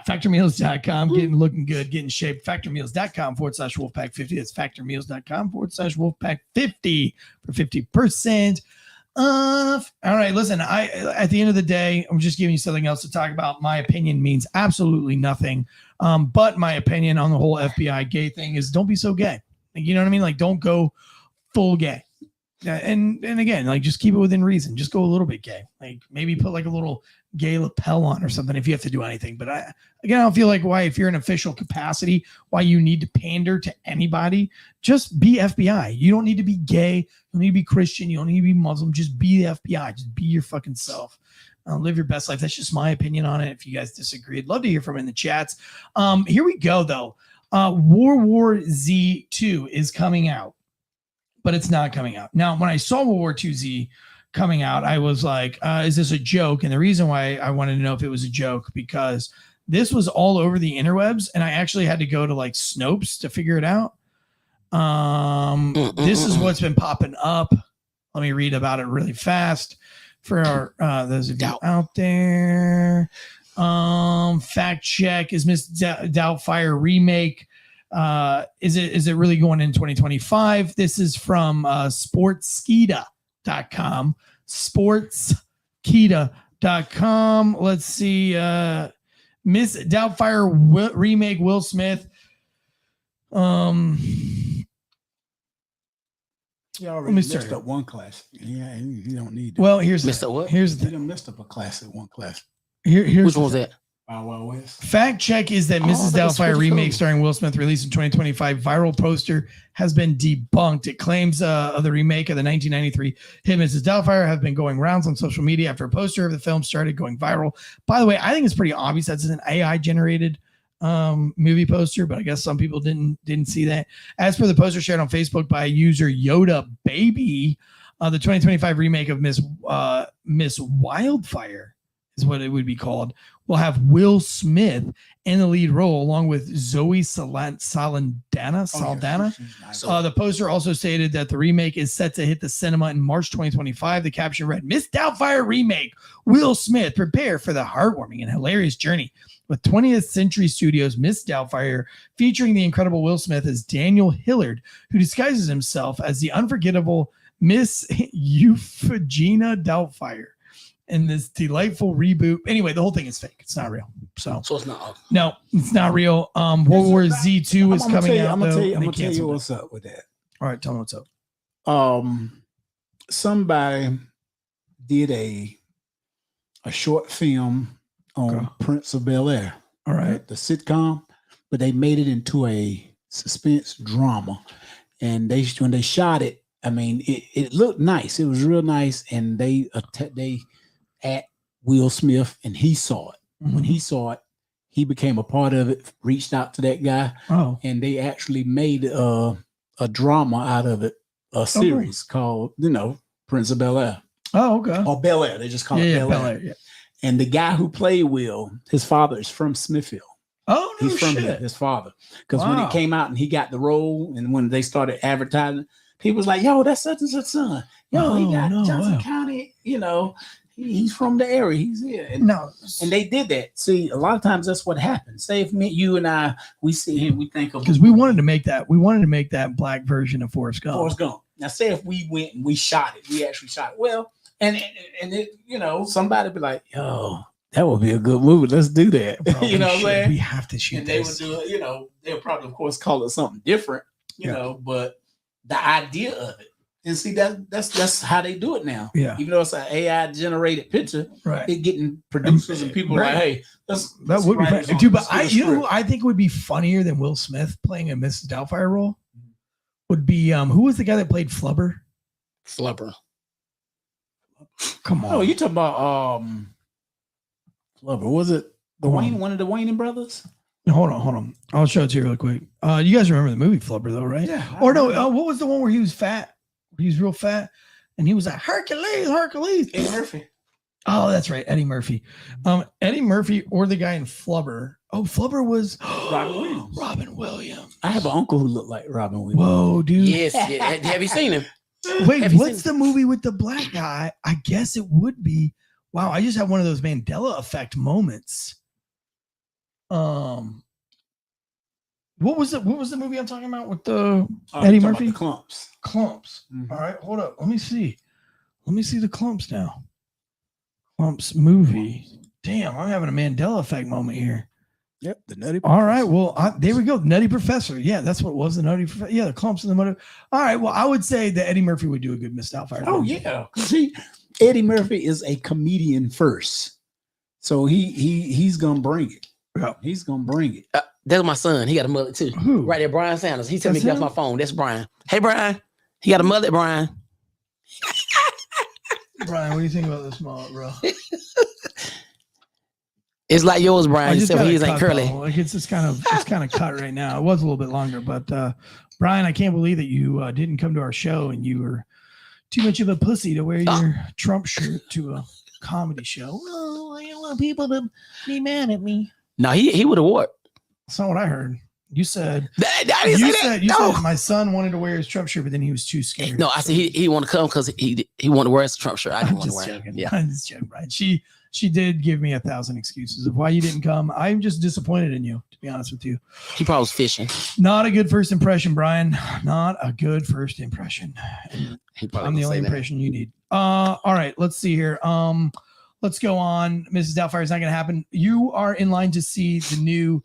factormeals.com, looking good, getting in shape. Factormeals.com/Wolfpack50. That's factormeals.com/Wolfpack50 for 50% off. All right, listen, at the end of the day, I'm just giving you something else to talk about. My opinion means absolutely nothing. But my opinion on the whole FBI gay thing is don't be so gay. Like, you know what I mean? Like, don't go full gay. And again, like, just keep it within reason. Just go a little bit gay. Like, maybe put like a little gay lapel on or something if you have to do anything. But I don't feel like why, if you're in official capacity, why you need to pander to anybody. Just be FBI. You don't need to be gay. You don't need to be Christian. You don't need to be Muslim. Just be the FBI. Just be your fucking self. Live your best life. That's just my opinion on it. If you guys disagree, I'd love to hear from in the chats. Here we go, though. World War Z 2 is coming out, but it's not coming out. Now, when I saw World War II Z coming out, I was like, is this a joke? And the reason why I wanted to know if it was a joke, because this was all over the interwebs, and I actually had to go to like Snopes to figure it out. This is what's been popping up. Let me read about it really fast for our those of you out there. Fact check: is Miss Doubtfire remake? Is it really going in 2025? This is from Sportskeeda.com. Sportskeeda.com. Let's see. Miss Doubtfire remake Will Smith. You already messed up one class. Yeah, you don't need to. Well, here's messed up what? Here's you done messed up a class at one class. Here's which one was that? Wild West. Fact check is that Mrs. Doubtfire remake starring Will Smith released in 2025 viral poster has been debunked. It claims of the remake of the 1993 hit Mrs. Doubtfire have been going rounds on social media after a poster of the film started going viral. By the way, I think it's pretty obvious that's an AI generated movie poster, but I guess some people didn't see that. As for the poster shared on Facebook by user Yoda Baby, the 2025 remake of Miss Wildfire is what it would be called, will have Will Smith in the lead role along with Zoe Saldana. The poster also stated that the remake is set to hit the cinema in March 2025. The caption read, Miss Doubtfire remake, Will Smith, prepare for the heartwarming and hilarious journey with 20th Century Studios' Miss Doubtfire, featuring the incredible Will Smith as Daniel Hillard, who disguises himself as the unforgettable Miss Euphegina Doubtfire in this delightful reboot. Anyway, the whole thing is fake. It's not real. So it's not. No, it's not real. World War Z2 is coming out. I'm gonna tell you what's up with that. All right, tell me what's up. Somebody did a short film on Prince of Bel-Air. All right, the sitcom, but they made it into a suspense drama. And when they shot it, I mean, it looked nice. It was real nice, and they at Will Smith, and he saw it. Mm-hmm. When he saw it, he became a part of it, reached out to that guy, and they actually made a drama out of it, a series called, Prince of Bel-Air. Oh, okay. Or Bel-Air. They just call it Bel-Air. Yeah. And the guy who played Will, his father is from Smithfield. Oh, no, he's from shit. His father. Because when it came out and he got the role, and when they started advertising, people was like, yo, that's such and such son. Yo, he got Johnson County, he's from the area. He's here. And they did that. See, a lot of times that's what happens. Say if you and I, we see him, we think of, because we wanted to make that black version of Forrest Gump. Now, say if we went and we shot it, we actually shot it. Well, and it, somebody be like, yo, that would be a good movie. Let's do that. Bro, you know what I'm saying? We have to shoot and this. They would do it, they'll probably, of course, call it something different, but the idea of it. And see, that's how they do it now. Yeah. Even though it's an AI generated picture, right? It getting producers and people like, hey, that would be fun. Dude, but who I think would be funnier than Will Smith playing a Mrs. Doubtfire role would be who was the guy that played Flubber? Flubber. Come on. Oh, you talking about Flubber? Was it one of the Wayne brothers? Hold on. I'll show it to you real quick. You guys remember the movie Flubber though, right? Yeah. Or no, what was the one where he was fat? He was real fat, and he was like Hercules. Eddie Murphy. Oh, that's right, Eddie Murphy. Eddie Murphy or the guy in Flubber. Oh, Flubber was Robin Williams. I have an uncle who looked like Robin Williams. Whoa, dude. Yes. Have you seen him? Wait, what's the movie with the black guy? I guess it would be. Wow, I just had one of those Mandela effect moments. What was the movie I'm talking about with the Eddie Murphy? The Clumps. Mm-hmm. All right, hold up. Let me see the Clumps now. Clumps movie. Damn, I'm having a Mandela effect moment here. Yep, the Nutty Professor. All right, well, there we go. Nutty Professor. Yeah, that's what it was. The Nutty Professor. Yeah, the Clumps and the Mother. All right, well, I would say that Eddie Murphy would do a good Miss Doubtfire. Oh, yeah. See, Eddie Murphy is a comedian first. So he's going to bring it. Yeah. He's going to bring it. That's my son. He got a mullet too. Who? Right there, Brian Sanders. He sent me off my phone. That's Brian. Hey, Brian. He got a mullet, Brian. Brian, what do you think about this mullet, bro? It's like yours, Brian. Except his ain't curly. Like it's kind of cut right now. It was a little bit longer, but Brian, I can't believe that you didn't come to our show and you were too much of a pussy to wear your Trump shirt to a comedy show. Oh, I don't want people to be mad at me. No, he would have wore it. That's not what I heard. You said you said my son wanted to wear his Trump shirt, but then he was too scared. No, I said he wanted to come because he wanted to wear his Trump shirt. I didn't want to wear it. Yeah, I'm just joking, Brian. She did give me 1,000 excuses of why you didn't come. I'm just disappointed in you, to be honest with you. He probably was fishing. Not a good first impression, Brian. Not a good first impression. I'm the only impression you need. All right, let's see here. Let's go on. Mrs. Doubtfire is not going to happen. You are in line to see the new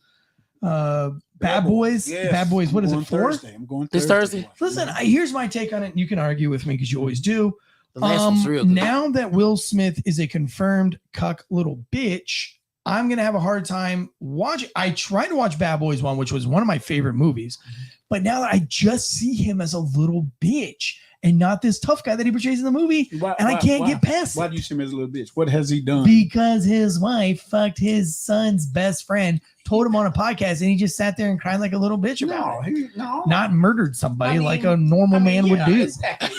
Bad Boys. Yes. Bad Boys. What is it for? I'm going this Thursday. Listen, here's my take on it. You can argue with me because you always do. The last one's real good. Now that Will Smith is a confirmed cuck little bitch, I'm gonna have a hard time watching. I tried to watch Bad Boys 1, which was one of my favorite movies, but now that I just see him as a little bitch, and not this tough guy that he portrays in the movie. I can't get past Why it. do you see him as a little bitch? What has he done? Because his wife fucked his son's best friend, told him on a podcast, and he just sat there and cried like a little bitch about it. Not murdered somebody like a normal man would do. Exactly.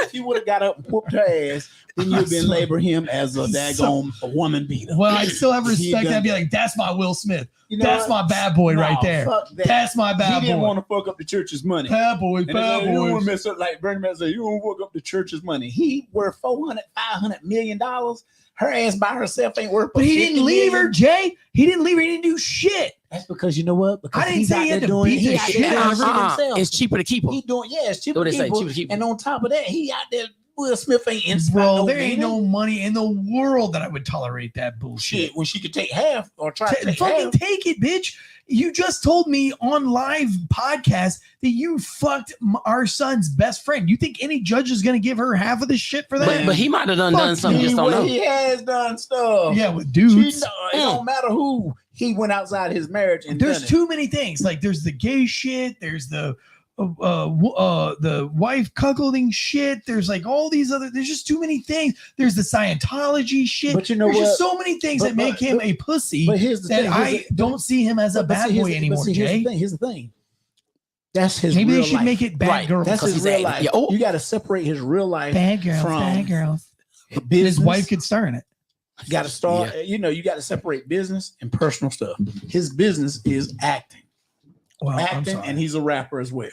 If he would have got up and whooped her ass, then you'd been label him as a daggone a woman beater. Well, I still have respect. I'd be like, that's my Will Smith. That's my bad boy right there. That's my bad boy. He didn't want to fuck up the church's money. Bad boy, And bad you don't boy. want to mess up like Bernie Mac said, you don't fuck up the church's money. He worth $400-500 million. Her ass by herself ain't worth. But he didn't leave her, Jay. He didn't leave her. He didn't do shit. That's because you know what? Because I didn't he's say out he had there to doing beat the he out shit there out of her. himself. It's cheaper to keep her. He doing it's cheaper What to they say, keep cheaper her. to keep her. And on top of that, he out there. Will Smith ain't inspired. Bro, there ain't no money in the world that I would tolerate that bullshit. shit when she could take half or try to take Fucking half. take it, bitch. You just told me on live podcast that you fucked our son's best friend. You think any judge is going to give her half of the shit for that? But he might have done something. Just don't know. He has done stuff. Yeah, with dudes. It don't matter who he went outside his marriage and There's done too many things. Like there's the gay shit. There's the wife cuckolding shit. There's like all these other. There's just too many things. There's the Scientology shit. But you know there's what? just so many things that make him a pussy. But here's the that thing. I don't see him as a bad boy anymore. Jay, Here's the thing. That's his. maybe real they should life. make it bad Right. girls. That's his he's real a- life. yeah, oh. You got to separate his real life bad girls. from Bad girls. business. His wife could star in it. You got to start. You know, you got to separate business and personal stuff. His business is acting, Well, I'm acting, sorry. and he's a rapper as well.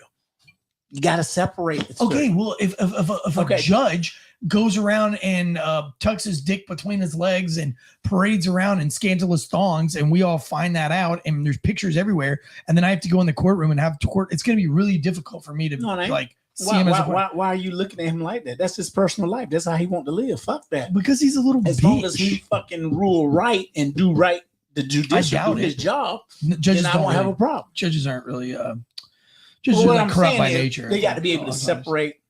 You got to separate. the Okay, two. well, if a Okay. judge goes around and tucks his dick between his legs and parades around in scandalous thongs, and we all find that out, and there's pictures everywhere, and then I have to go in the courtroom and have to court, it's going to be really difficult for me to No, it ain't. like see him as a Why are you looking at him like that? That's his personal life. That's how he want to live. Fuck that. because he's a little As bitch. long as he fucking rule right and do right, the judicial doubt do his it. job, Judges then I don't won't have really, a problem. judges aren't really judges Well, are what like I'm corrupt saying by is nature. They got to be able to Sometimes. separate.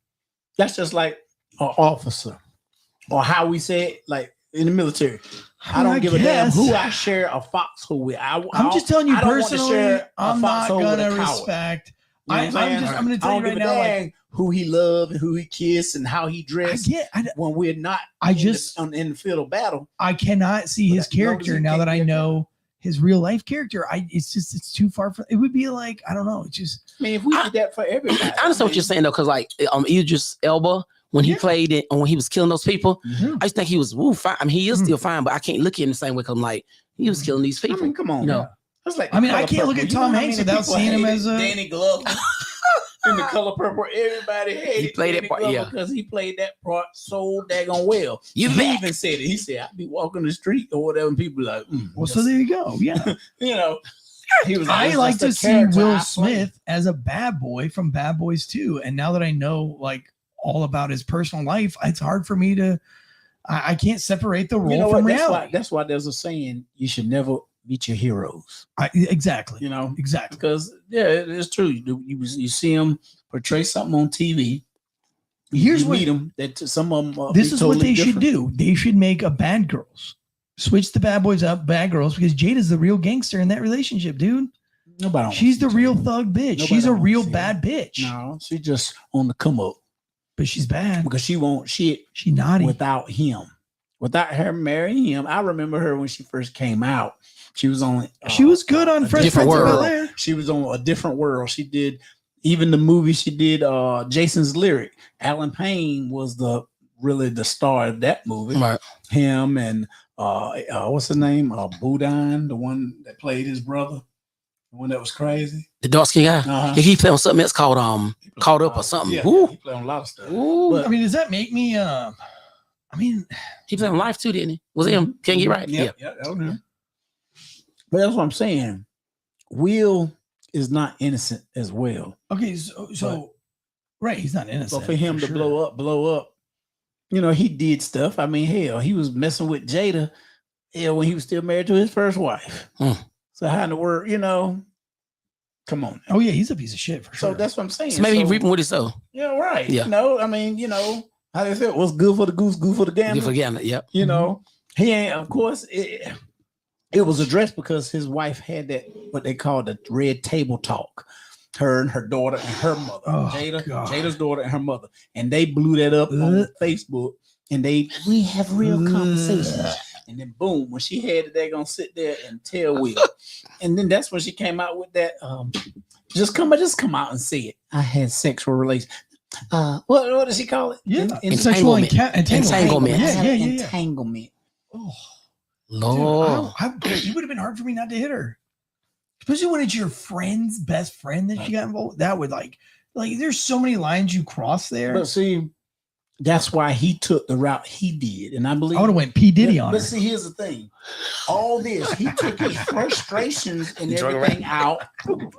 That's just like an officer, or how we say it, like in the military. I don't give a damn guess. who I share a foxhole with. I'm just telling you I don't want to personally, share a I'm not foxhole with a gonna coward. respect. You know what I'm I'm gonna tell you right now, like, who he loved and who he kissed and how he I dressed get, when we're not. I in just- in the field of battle. I cannot see But his as long as character he now can't that I be a know his real life character. It's too far from. It would be like I don't know. It's just I mean, if we did that for everybody, I understand what you're saying though, because like Idris Elba, when he played it, when he was killing those people, I just think he was fine. I mean, he is still fine, but I can't look at him the same way. Cause I'm like, he was killing these I people. mean, come on, You know. That's like I mean, The I Color can't look Purple. at You know Tom how Hanks many without people seeing him hated as a- Danny Glover in The Color Purple. Everybody hated He played that Danny part, Glover yeah. because he played that part so daggone well. You He back. even said it. He said, "I'd be walking the street or whatever, and people like, well. So there you go. Yeah, you know." He was. I it's like just to a see character Will I play. Smith as a bad boy from Bad Boys 2. And now that I know like all about his personal life, it's hard for me to. I can't separate the role You know from what? That's reality. why there's a saying: you should never meet your heroes. Exactly. You know, Exactly. because it's true. You see them portray something on TV. Here's you what meet them. That some of them. this is what they should do. They should make a Bad Girls. Switch the bad boys up, bad girls, because Jada's the real gangster in that relationship, dude. Nobody. She's the real thug bitch. Nobody She's a wants real to see bad bitch. No, she just on the come up But she's bad. because she won't shit She naughty. without him. Without her marrying him, I remember her when she first came out. She was on. She was good on Fresh Different Prince of World. Bel-Air. She was on A Different World. She did even the movie. She did Jason's Lyric. Alan Payne was really the star of that movie. Right. Him and what's his name? Boudin, the one that played his brother, the one that was crazy. The dark skin guy. Uh-huh. Yeah, he played on something else called Caught Up or something. Yeah, Ooh. he played on a lot of stuff. Ooh. But- I mean, does that make me He played on Life too, didn't he? Was it him? Can't get right. Yeah, that was him. But that's what I'm saying. Will is not innocent as well. okay, so right, he's not innocent. So for him to sure. blow up, you know, he did stuff. I mean, hell, he was messing with Jada, when he was still married to his first wife. So how in the world, you know? Come on. Oh yeah, he's a piece of shit for sure. So that's what I'm saying. So maybe he reaping what he sow. Yeah, right. Yeah. You know, I mean, you know, how they feel. What's good for the goose, good for the gander. You forget. Yep. You know, he ain't, of course, it was addressed because his wife had that, what they call the red table talk. her and her daughter and her mother, Oh, Jada's daughter and her mother, and they blew that up on Facebook. And we have real conversations. And then boom, when she had it, they're gonna sit there and tell Will. And then that's when she came out with that. Just come out and say it. I had sexual relations. What does she call it? Yeah, Entanglement. Entanglement. Yeah. Entanglement. Oh, Lord. dude, it would have been hard for me not to hit her, especially when it's your friend's best friend that you got involved with. That would like there's so many lines you cross there. But see, that's why he took the route he did, and I believe I would have went P Diddy on her. But see, here's the thing: all this, he took his frustrations and everything out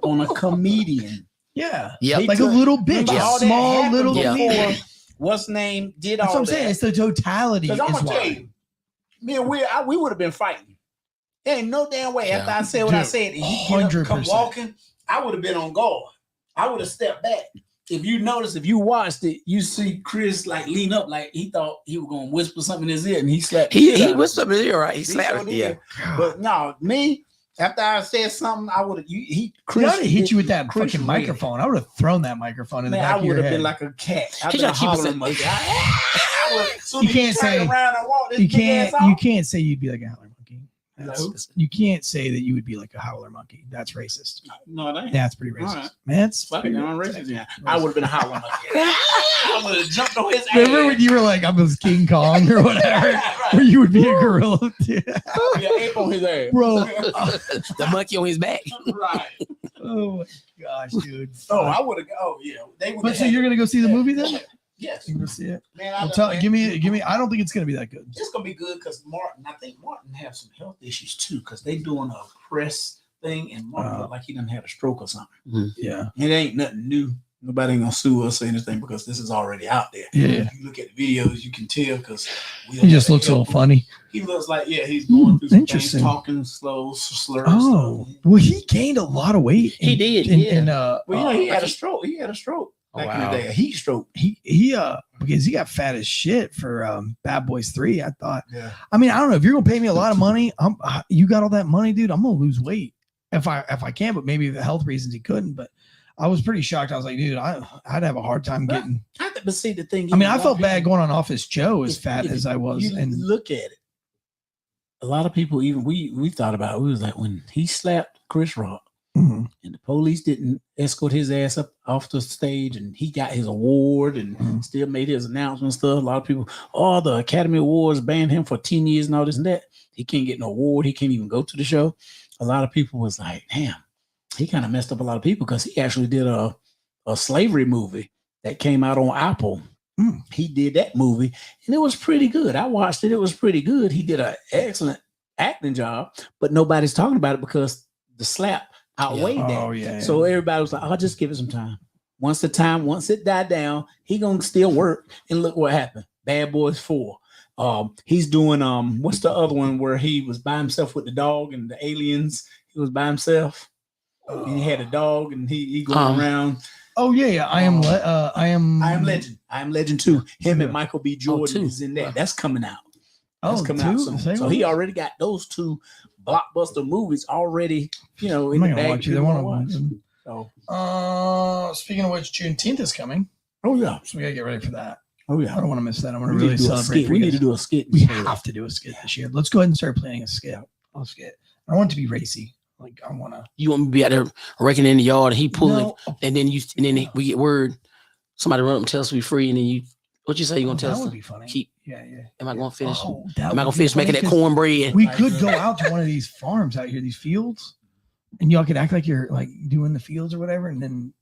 on a comedian. Yeah, yeah, like a little bitch, a small little comedian. What's name did That's all what I'm that. saying. It's the totality. Because I'm Is gonna tell why. you, me and we would have been fighting. There ain't no damn way after I said what I said, and he get up, come 100%. walking, I would have been on guard. I would have stepped back. If you notice, if you watched it, you see Chris like lean up like he thought he was gonna whisper something in his ear, and he slapped. He whispered in his ear, right? He slapped sure it. Yeah. But no, me after I said something, I would have. Chris would have hit you with that Chris fucking ran. microphone. I would have thrown that microphone in the Man, back I of your would have head. been like a cat. He tried to keep us in- You can't say- You can't say you'd be like a howler monkey. You can't say that you would be like a howler monkey. That's racist. No, that ain't. That's pretty racist. All right. Man, it's Fucking pretty racist. Yeah, I would have been a howler monkey. I would have jumped on his ass. Remember when you were like, I'm a King Kong or whatever, Right. where you would be a gorilla? Yeah, ape on his ass. Bro. The monkey on his back. Right. Oh my gosh, dude. Oh, I would have. Oh, yeah. They would. But so you're gonna go see the movie then? Yes. You can go see it. Man, I'm telling. Give me. I don't think it's gonna be that good. It's gonna be good because I think Martin has some health issues too, because they doing a press thing, and Martin look like he done had a stroke or something. Yeah. It ain't nothing new. Nobody ain't gonna sue us or anything because this is already out there. Yeah. If you look at the videos, you can tell because He just looks a little funny. He looks like he's going through some things, Interesting. talking slow, slurs. Oh, well, he gained a lot of weight. He did, Well, he had a stroke. He had a stroke back in the day, a heat stroke. He because he got fat as shit for Bad Boys 3. I thought. Yeah. I mean, I don't know if you're gonna pay me a lot of money. You got all that money, dude. I'm gonna lose weight if I can, but maybe the health reasons he couldn't. But I was pretty shocked. I was like, dude, I'd have a hard time getting. But see, the thing. I mean, I felt bad going on Office Joe as fat as I was, You and look at it. A lot of people, even we thought about it. We was like, when he slapped Chris Rock, and the police didn't escort his ass up off the stage, and he got his award and still made his announcement stuff. A lot of people, the Academy Awards banned him for 10 years and all this and that. He can't get no award. He can't even go to the show. A lot of people was like, damn, he kind of messed up a lot of people because he actually did a slavery movie that came out on Apple. He did that movie and it was pretty good. I watched it. It was pretty good. He did an excellent acting job, but nobody's talking about it because the slap outweighed that. Oh, yeah. So everybody was like, I'll just give it some time. Once it died down, he gonna still work. And look what happened. Bad Boys 4. He's doing what's the other one where he was by himself with the dog and the aliens? He was by himself. And he had a dog and he going around. Oh yeah. I am Legend. I Am Legend 2. Him and Michael B. Jordan is in that. That's coming out. That's coming out soon. So he already got those two blockbuster movies already, in the bag. Watch either one of them. So, speaking of which, Juneteenth is coming. Oh yeah, so we gotta get ready for that. Oh yeah, I don't want to miss that. I want to really celebrate. We need to do a skit. We have to do a skit this year. Let's go ahead and start planning a skit. I'll skit. I want it to be racy. Like I want to. You want me to be out there raking in the yard and he pulling, and then we get word. Somebody run up and tell us we free, and then what you say? You gonna tell us? That would be funny. Yeah. Am I gonna finish? Am I gonna finish making that cornbread? We could go out to one of these farms out here, these fields, and y'all could act like you're like doing the fields or whatever, and then,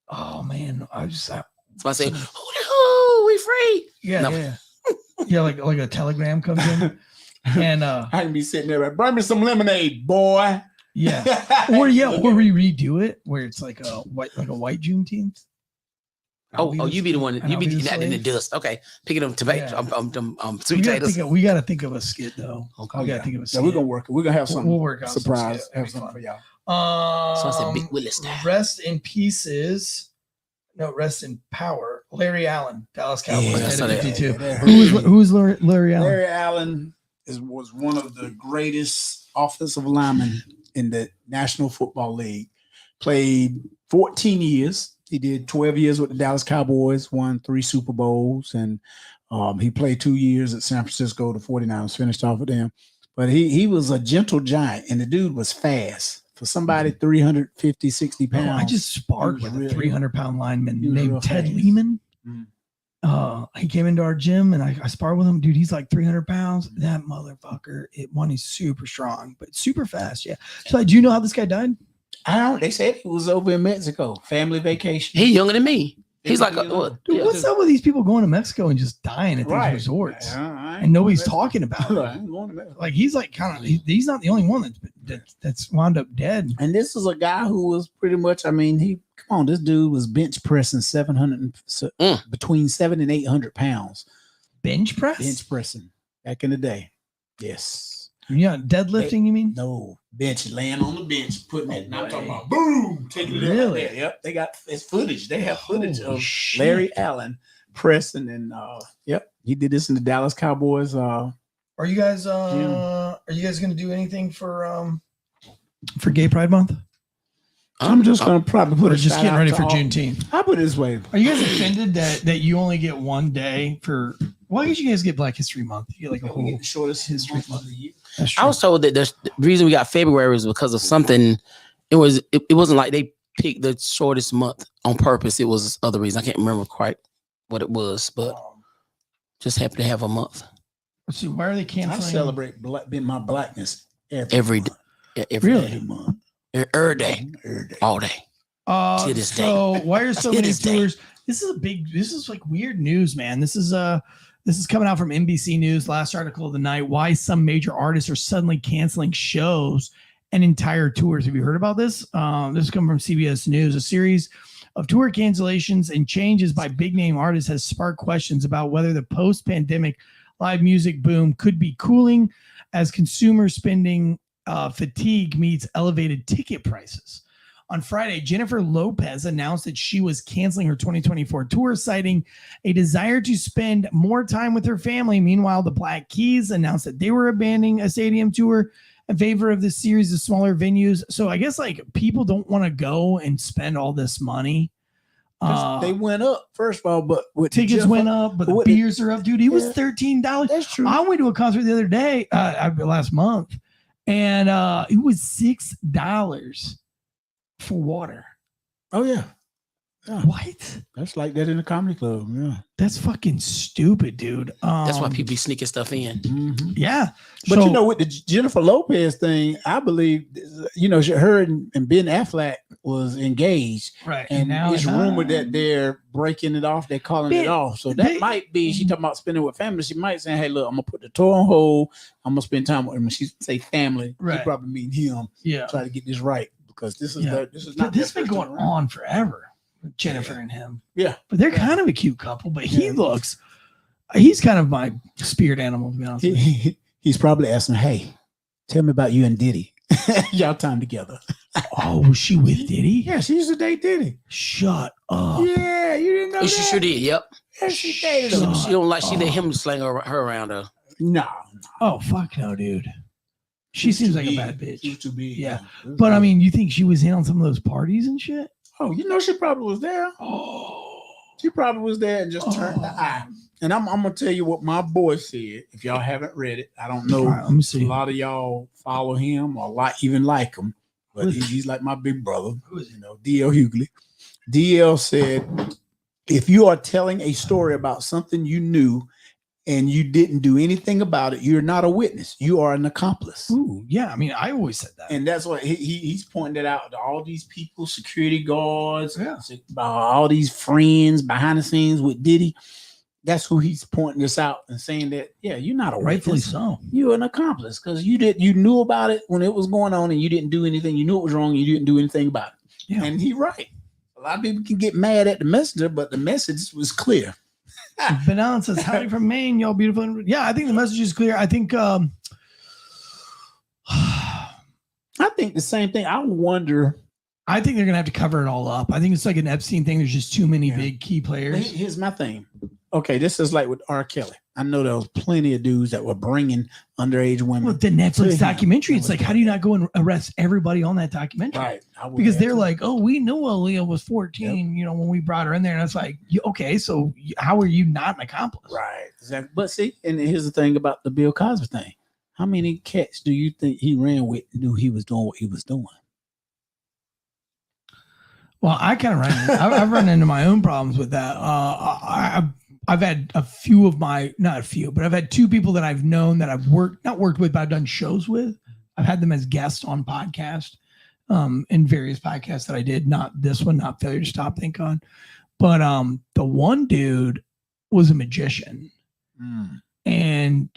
oh man, So I say, "Oh, we free." Yeah, like a telegram comes in, and I can be sitting there, like, bring me some lemonade, boy. Yeah, or we redo it where it's like a white Juneteenth. You be the one. You be that in the dust. Okay, picking up tobacco. Sweet potatoes. We got to think of a skit though. Okay, we got to think of a skit. Yeah, we're gonna work it. We're gonna have something. We'll work out surprise. Have something for y'all. So I said, Big Willis. Rest in pieces. No, rest in power. Larry Allen, Dallas Cowboys. Yeah, 52. Who's Larry Allen? Larry Allen was one of the greatest offensive linemen in the National Football League. played 14 years. He did 12 years with the Dallas Cowboys, won 3 Super Bowls, and he played 2 years at San Francisco. The 49ers finished off with them. But he was a gentle giant, and the dude was fast. For somebody 350, 60 pounds. I just sparred with a 300-pound lineman named Ted fast. Lineman. He came into our gym, and I sparred with him. Dude, he's like 300 pounds. That motherfucker, he's super strong, but super fast. Yeah. So do you know how this guy died? I don't. They said he was over in Mexico, family vacation. He's younger than me. He's like, what? Dude, what's up with these people going to Mexico and just dying at these resorts? And nobody's talking about it. Like he's like he's not the only one that's wound up dead. And this is a guy who was pretty much. I mean, this dude was bench pressing 700 between 700 and 800 pounds. Bench press? Bench pressing back in the day. Yes. Yeah, deadlifting, you mean? No, bench, laying on the bench, putting it. I'm talking about boom, taking it out there. Yep, they got it's footage. They have footage of Larry Allen pressing, and he did this in the Dallas Cowboys. Are you guys gonna do anything for Gay Pride Month? I'm just gonna probably put it. Just getting ready for Juneteenth. I'll put it this way. Are you guys offended that you only get one day for? Why did you guys get Black History Month? You get like a whole shortest history month of the year. I was told that the reason we got February was because of something. It wasn't like they picked the shortest month on purpose. It was other reasons. I can't remember quite what it was, but just happened to have a month. Let's see. Why are they canceling? I celebrate my blackness every month. Every month, every day, all day. To this day. So why are so many tours? This is like weird news, man. This is coming out from NBC News, last article of the night. Why some major artists are suddenly canceling shows and entire tours. Have you heard about this? This is coming from CBS News. A series of tour cancellations and changes by big name artists has sparked questions about whether the post-pandemic live music boom could be cooling as consumer spending fatigue meets elevated ticket prices. On Friday, Jennifer Lopez announced that she was canceling her 2024 tour, citing a desire to spend more time with her family. Meanwhile, the Black Keys announced that they were abandoning a stadium tour in favor of this series of smaller venues. So I guess like people don't want to go and spend all this money. They went up, first of all, but tickets went up, but the beers are up, dude. It was $13. That's true. I went to a concert the other day, last month, and it was $6 for water. Oh yeah. What? That's like that in a comedy club. Yeah. That's fucking stupid, dude. That's why people be sneaking stuff in. Mm-hmm. Yeah. But with the Jennifer Lopez thing, I believe, her and Ben Affleck was engaged. Right. And now it's rumored that they're breaking it off. They're calling it off. So that might be, she talking about spending with family. She might say, hey, look, I'm going to put the tour on hold. I'm going to spend time with him. When she say family, she probably mean him. Yeah. Try to get this right. Because this is not. This has been going on forever. Jennifer and him. Yeah. But they're kind of a cute couple, but he's kind of my spirit animal, to be honest with you. He's probably asking, hey, tell me about you and Diddy. Y'all time together. Oh, was she with Diddy? Yeah, she used to date Diddy. Shut up. Yeah, you didn't know that? She sure did, yep. Yeah, she dated him. She don't like, she let him slang her around her. No. Oh, fuck no, dude. She seems like a bad bitch. She was too big. Yeah. But I mean, you think she was in on some of those parties and shit? Oh, she probably was there. Oh, she probably was there and just turned the eye. And I'm gonna tell you what my boy said. If y'all haven't read it, I don't know. Right, let me see. A lot of y'all follow him or even like him, but he's like my big brother. DL Hughley. DL said, if you are telling a story about something you knew and you didn't do anything about it, you're not a witness. You are an accomplice. Ooh, yeah. I mean, I always said that. And that's what he's pointing it out to all these people, security guards, all these friends behind the scenes with Diddy. That's who he's pointing this out and saying that, yeah, you're not a rightfully witness. so. You're an accomplice because you knew about it when it was going on and you didn't do anything. You knew it was wrong. You didn't do anything about it. Yeah. And he's right. A lot of people can get mad at the messenger, but the message was clear. Benon says, howdy from Maine, y'all beautiful. Yeah, I think the message is clear. I think I think the same thing. I wonder. I think they're gonna have to cover it all up. I think it's like an Epstein thing. There's just too many big key players. Here's my thing. okay, this is like with R. Kelly. I know there was plenty of dudes that were bringing underage women. Well, the Netflix documentary, it's like, how do you not go and arrest everybody on that documentary? Right. Because they're like, oh, we knew Aaliyah was 14, you know, when we brought her in there. And it's like, okay, so how are you not an accomplice? Right. Exactly. But see, and here's the thing about the Bill Cosby thing. How many cats do you think he ran with knew he was doing what he was doing? Well, I kind of I've run into my own problems with that. I've had a few of my, not a few, but I've had two people that I've known that I've not worked with, but I've done shows with. I've had them as guests on podcasts, in various podcasts that I did. Not this one, not Failure to Stop, thank God. But the one dude was a magician. And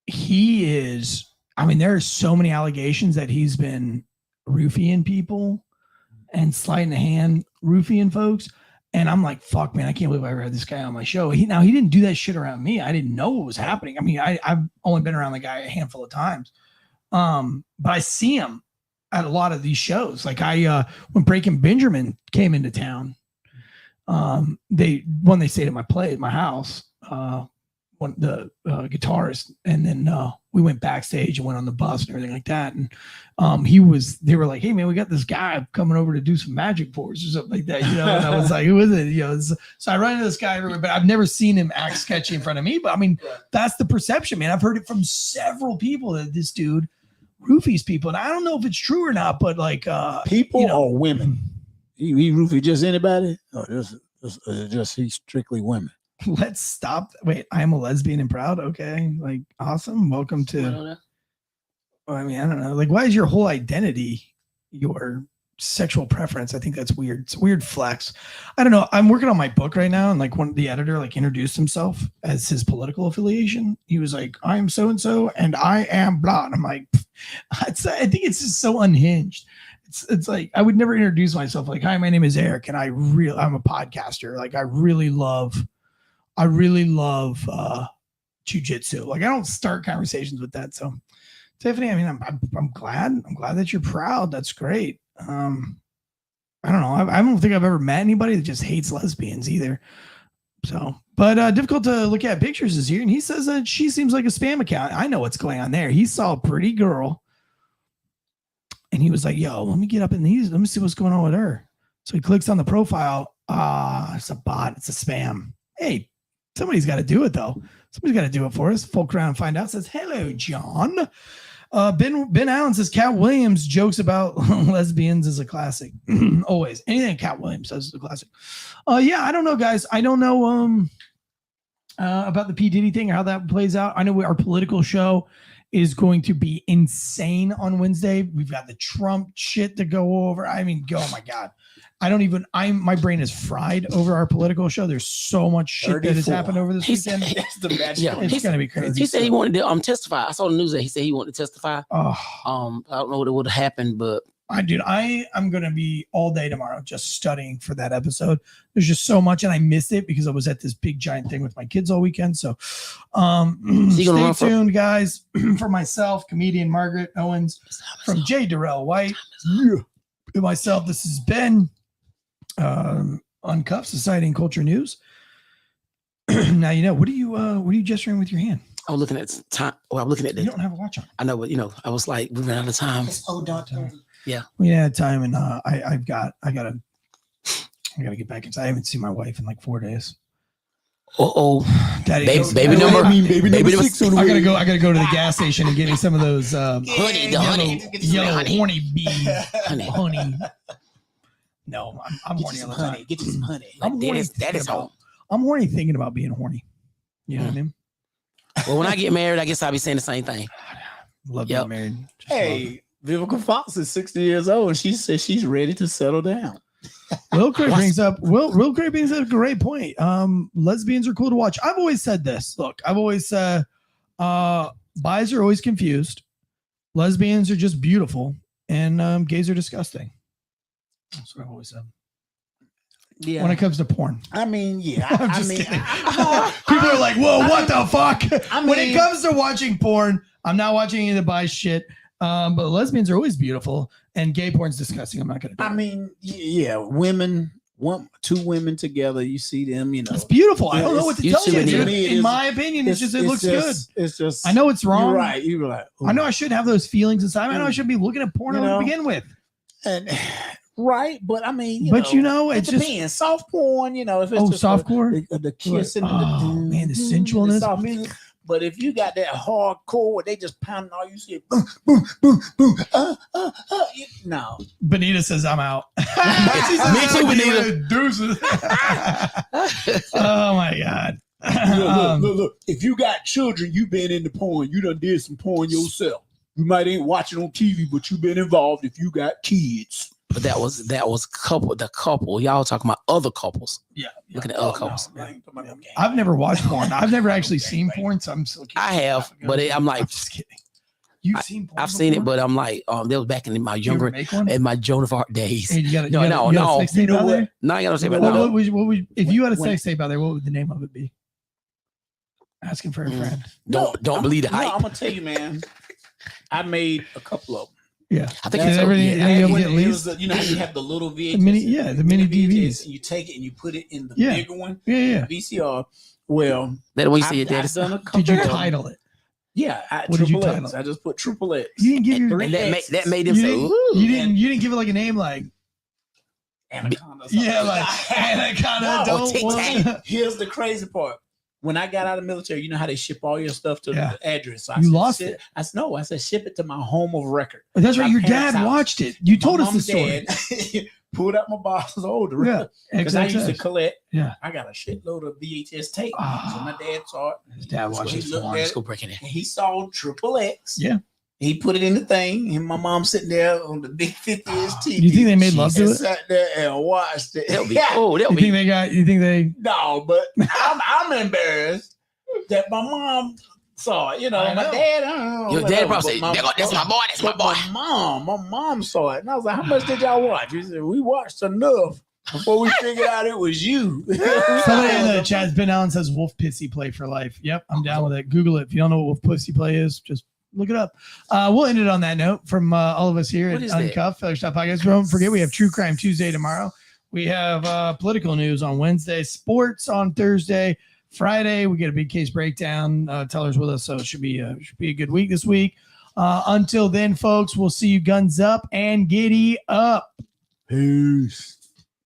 he is, I mean, there are so many allegations that he's been roofing people and sliding the hand roofing folks. And I'm like, fuck, man, I can't believe I ever had this guy on my show. He didn't do that shit around me. I didn't know what was happening. I mean, I've only been around the guy a handful of times. But I see him at a lot of these shows. Like when Breaking Benjamin came into town, they stayed at my house, one the guitarist, and then we went backstage and went on the bus and everything like that. And they were like, hey man, we got this guy coming over to do some magic for us or something like that, you know. And I was like, who is it? You know, so I run into this guy everywhere, but I've never seen him act sketchy in front of me. But I mean, that's the perception, man. I've heard it from several people that this dude roofies people, and I don't know if it's true or not, but like people or women. He roofie just anybody? Or just he's strictly women. Let's stop. Wait, I am a lesbian and proud. Okay. Like, awesome. Welcome to, I mean, I don't know. Like, why is your whole identity your sexual preference? I think that's weird. It's a weird flex. I don't know. I'm working on my book right now. And like the editor like introduced himself as his political affiliation. He was like, I'm so-and-so and I am blah. And I'm like, I think it's just so unhinged. It's like, I would never introduce myself like, hi, my name is Eric. And I'm a podcaster. Like, I really love jujitsu. Like, I don't start conversations with that. So Tiffany, I mean, I'm glad that you're proud. That's great. I don't know. I don't think I've ever met anybody that just hates lesbians either. So, but difficult to look at pictures is here. And he says that she seems like a spam account. I know what's going on there. He saw a pretty girl and he was like, yo, let me get up in these. Let me see what's going on with her. So he clicks on the profile. It's a bot. It's a spam. Hey, somebody's got to do it though. Somebody's got to do it for us. Folk around and find out. Says, hello, John. Ben Allen says Cat Williams jokes about lesbians is a classic. Always. Anything Cat Williams says is a classic. Yeah, I don't know, guys. I don't know about the P. Diddy thing or how that plays out. I know our political show is going to be insane on Wednesday. We've got the Trump shit to go over. I mean, oh my God. My brain is fried over our political show. There's so much shit 34. That has happened over this weekend. It's going to be crazy. He said he wanted to testify. I saw the news that he said he wanted to testify. Oh. I don't know what would have happened, but I'm going to be all day tomorrow just studying for that episode. There's just so much, and I missed it because I was at this big giant thing with my kids all weekend. So stay tuned, guys. For myself, comedian Margaret Owens, from J. Darrell White, and myself, this has been Uncuffed Society and Culture News. Now, you know, what are you gesturing with your hand? I was looking at time. Well, I'm looking at You don't have a watch on. I know, but I was like, we ran out of time. It's 0:30. Yeah. We had time, and I gotta get back inside. I haven't seen my wife in like 4 days. Daddy, baby number 6. I gotta go to the gas station and get me some of those yellow horny bee honey. No, I'm horny all the time. Get you some honey. That is home. I'm horny thinking about being horny. You know what I mean? Well, when I get married, I guess I'll be saying the same thing. Love being married. Hey, Vivica Fox is 60 years old, and she says she's ready to settle down. Will Craig brings up a great point. Lesbians are cool to watch. I've always said this. Look, I've always said bis are always confused. Lesbians are just beautiful, and gays are disgusting. That's what I've always said. Yeah. When it comes to porn. I mean, yeah. I'm just kidding. People are like, whoa, what the fuck? When it comes to watching porn, I'm not watching any of the bi shit. But lesbians are always beautiful, and gay porn's disgusting. I'm not going to do it. I mean, yeah, women two women together. You see them, you know. It's beautiful. I don't know what to You tell too, you. Benita. Dude. To me, it In is- my opinion, it looks good. It's just. I know it's wrong. You're right. You're like. I know I should have those feelings inside. I know I should be looking at porno You know, to begin with. And right, but I mean, it's it just depends. Soft porn, if it's just softcore. the kissing, Oh, and man, the sensualness. soft music. But if you got that hardcore where they just pounding all you see, boom, boom, boom, boom, no. Benita says I'm out. Me too, Benita. Deuces. Oh my God. Look. If you got children, you been into porn. You done did some porn yourself. You might ain't watching on TV, but you been involved if you got kids. But that was the couple. Y'all talking about other couples. Yeah. Looking at other couples. I've never watched porn. I've never actually seen porn, so I'm still curious. I have, but I'm like, I'm just kidding. You've seen porn? I've seen it, before? but I'm like, that was back in my You ever younger, make one? in my Joan of Arc days. Hey, you got No, you got no. a sex tape You know out what? there? No, I gotta say about What no. would if you had a When- sex tape out there, what would the name of it be? Asking for a friend. Don't believe the No, hype. I'm gonna tell you, man. I made a couple of them. Yeah. I think Did it's everything- yeah. any of them When get it leased? was you have the little VHS. The mini DVDs. And you take it and you put it in the Yeah. bigger one, Yeah. VCR. Well, That the way you see it, I've Daddy. done a couple. Did you of them. title it? Yeah, What did you Triple title X. it? I just put Triple X. You didn't give your And that made him you say, didn't, ooh. you didn't give it like a name like Anaconda. yeah, like Anaconda. No, Don't Tic Tac. want. Here's the crazy part. When I got out of the military, you know how they ship all your stuff to Yeah. the address. So You said, lost ship- it. I said, no, I said, ship it to my home of record. That's right. My Your parents' dad house. watched it. You told My us the mom, story. Dad pulled out my boxes older. Yeah. Because I used to XXX. collect. Yeah. I got a shitload of VHS tape. Ah. So my dad saw it. His dad So watched he it. looked Let's at it, go break it in. and he saw Triple X. Yeah. He put it in the thing, and my mom sitting there on the big 50-inch TV. You think they made love to and it? sat there and watched it. That'll be cool. That'll You think be. they got? You think they? No, but I'm embarrassed that my mom saw it. I My know. dad, I don't know. Your dad probably said, But that's my boy. That's my but boy. my mom saw it. And I was like, how much did y'all watch? He said, we watched enough before we figured out it was you. Somebody in the chat, Ben Allen says Wolf Pissy Play for life. Yep, I'm down with it. Google it. If you don't know what Wolf Pussy Play is, just look it up. We'll end it on that note from all of us here What at is that? Uncuffed Feather Stop Podcast. Don't forget, we have True Crime Tuesday tomorrow. We have political news on Wednesday, sports on Thursday. Friday, we get a big case breakdown. Teller's with us, so it should be a good week this week. Until then, folks, we'll see you guns up and giddy up. Peace.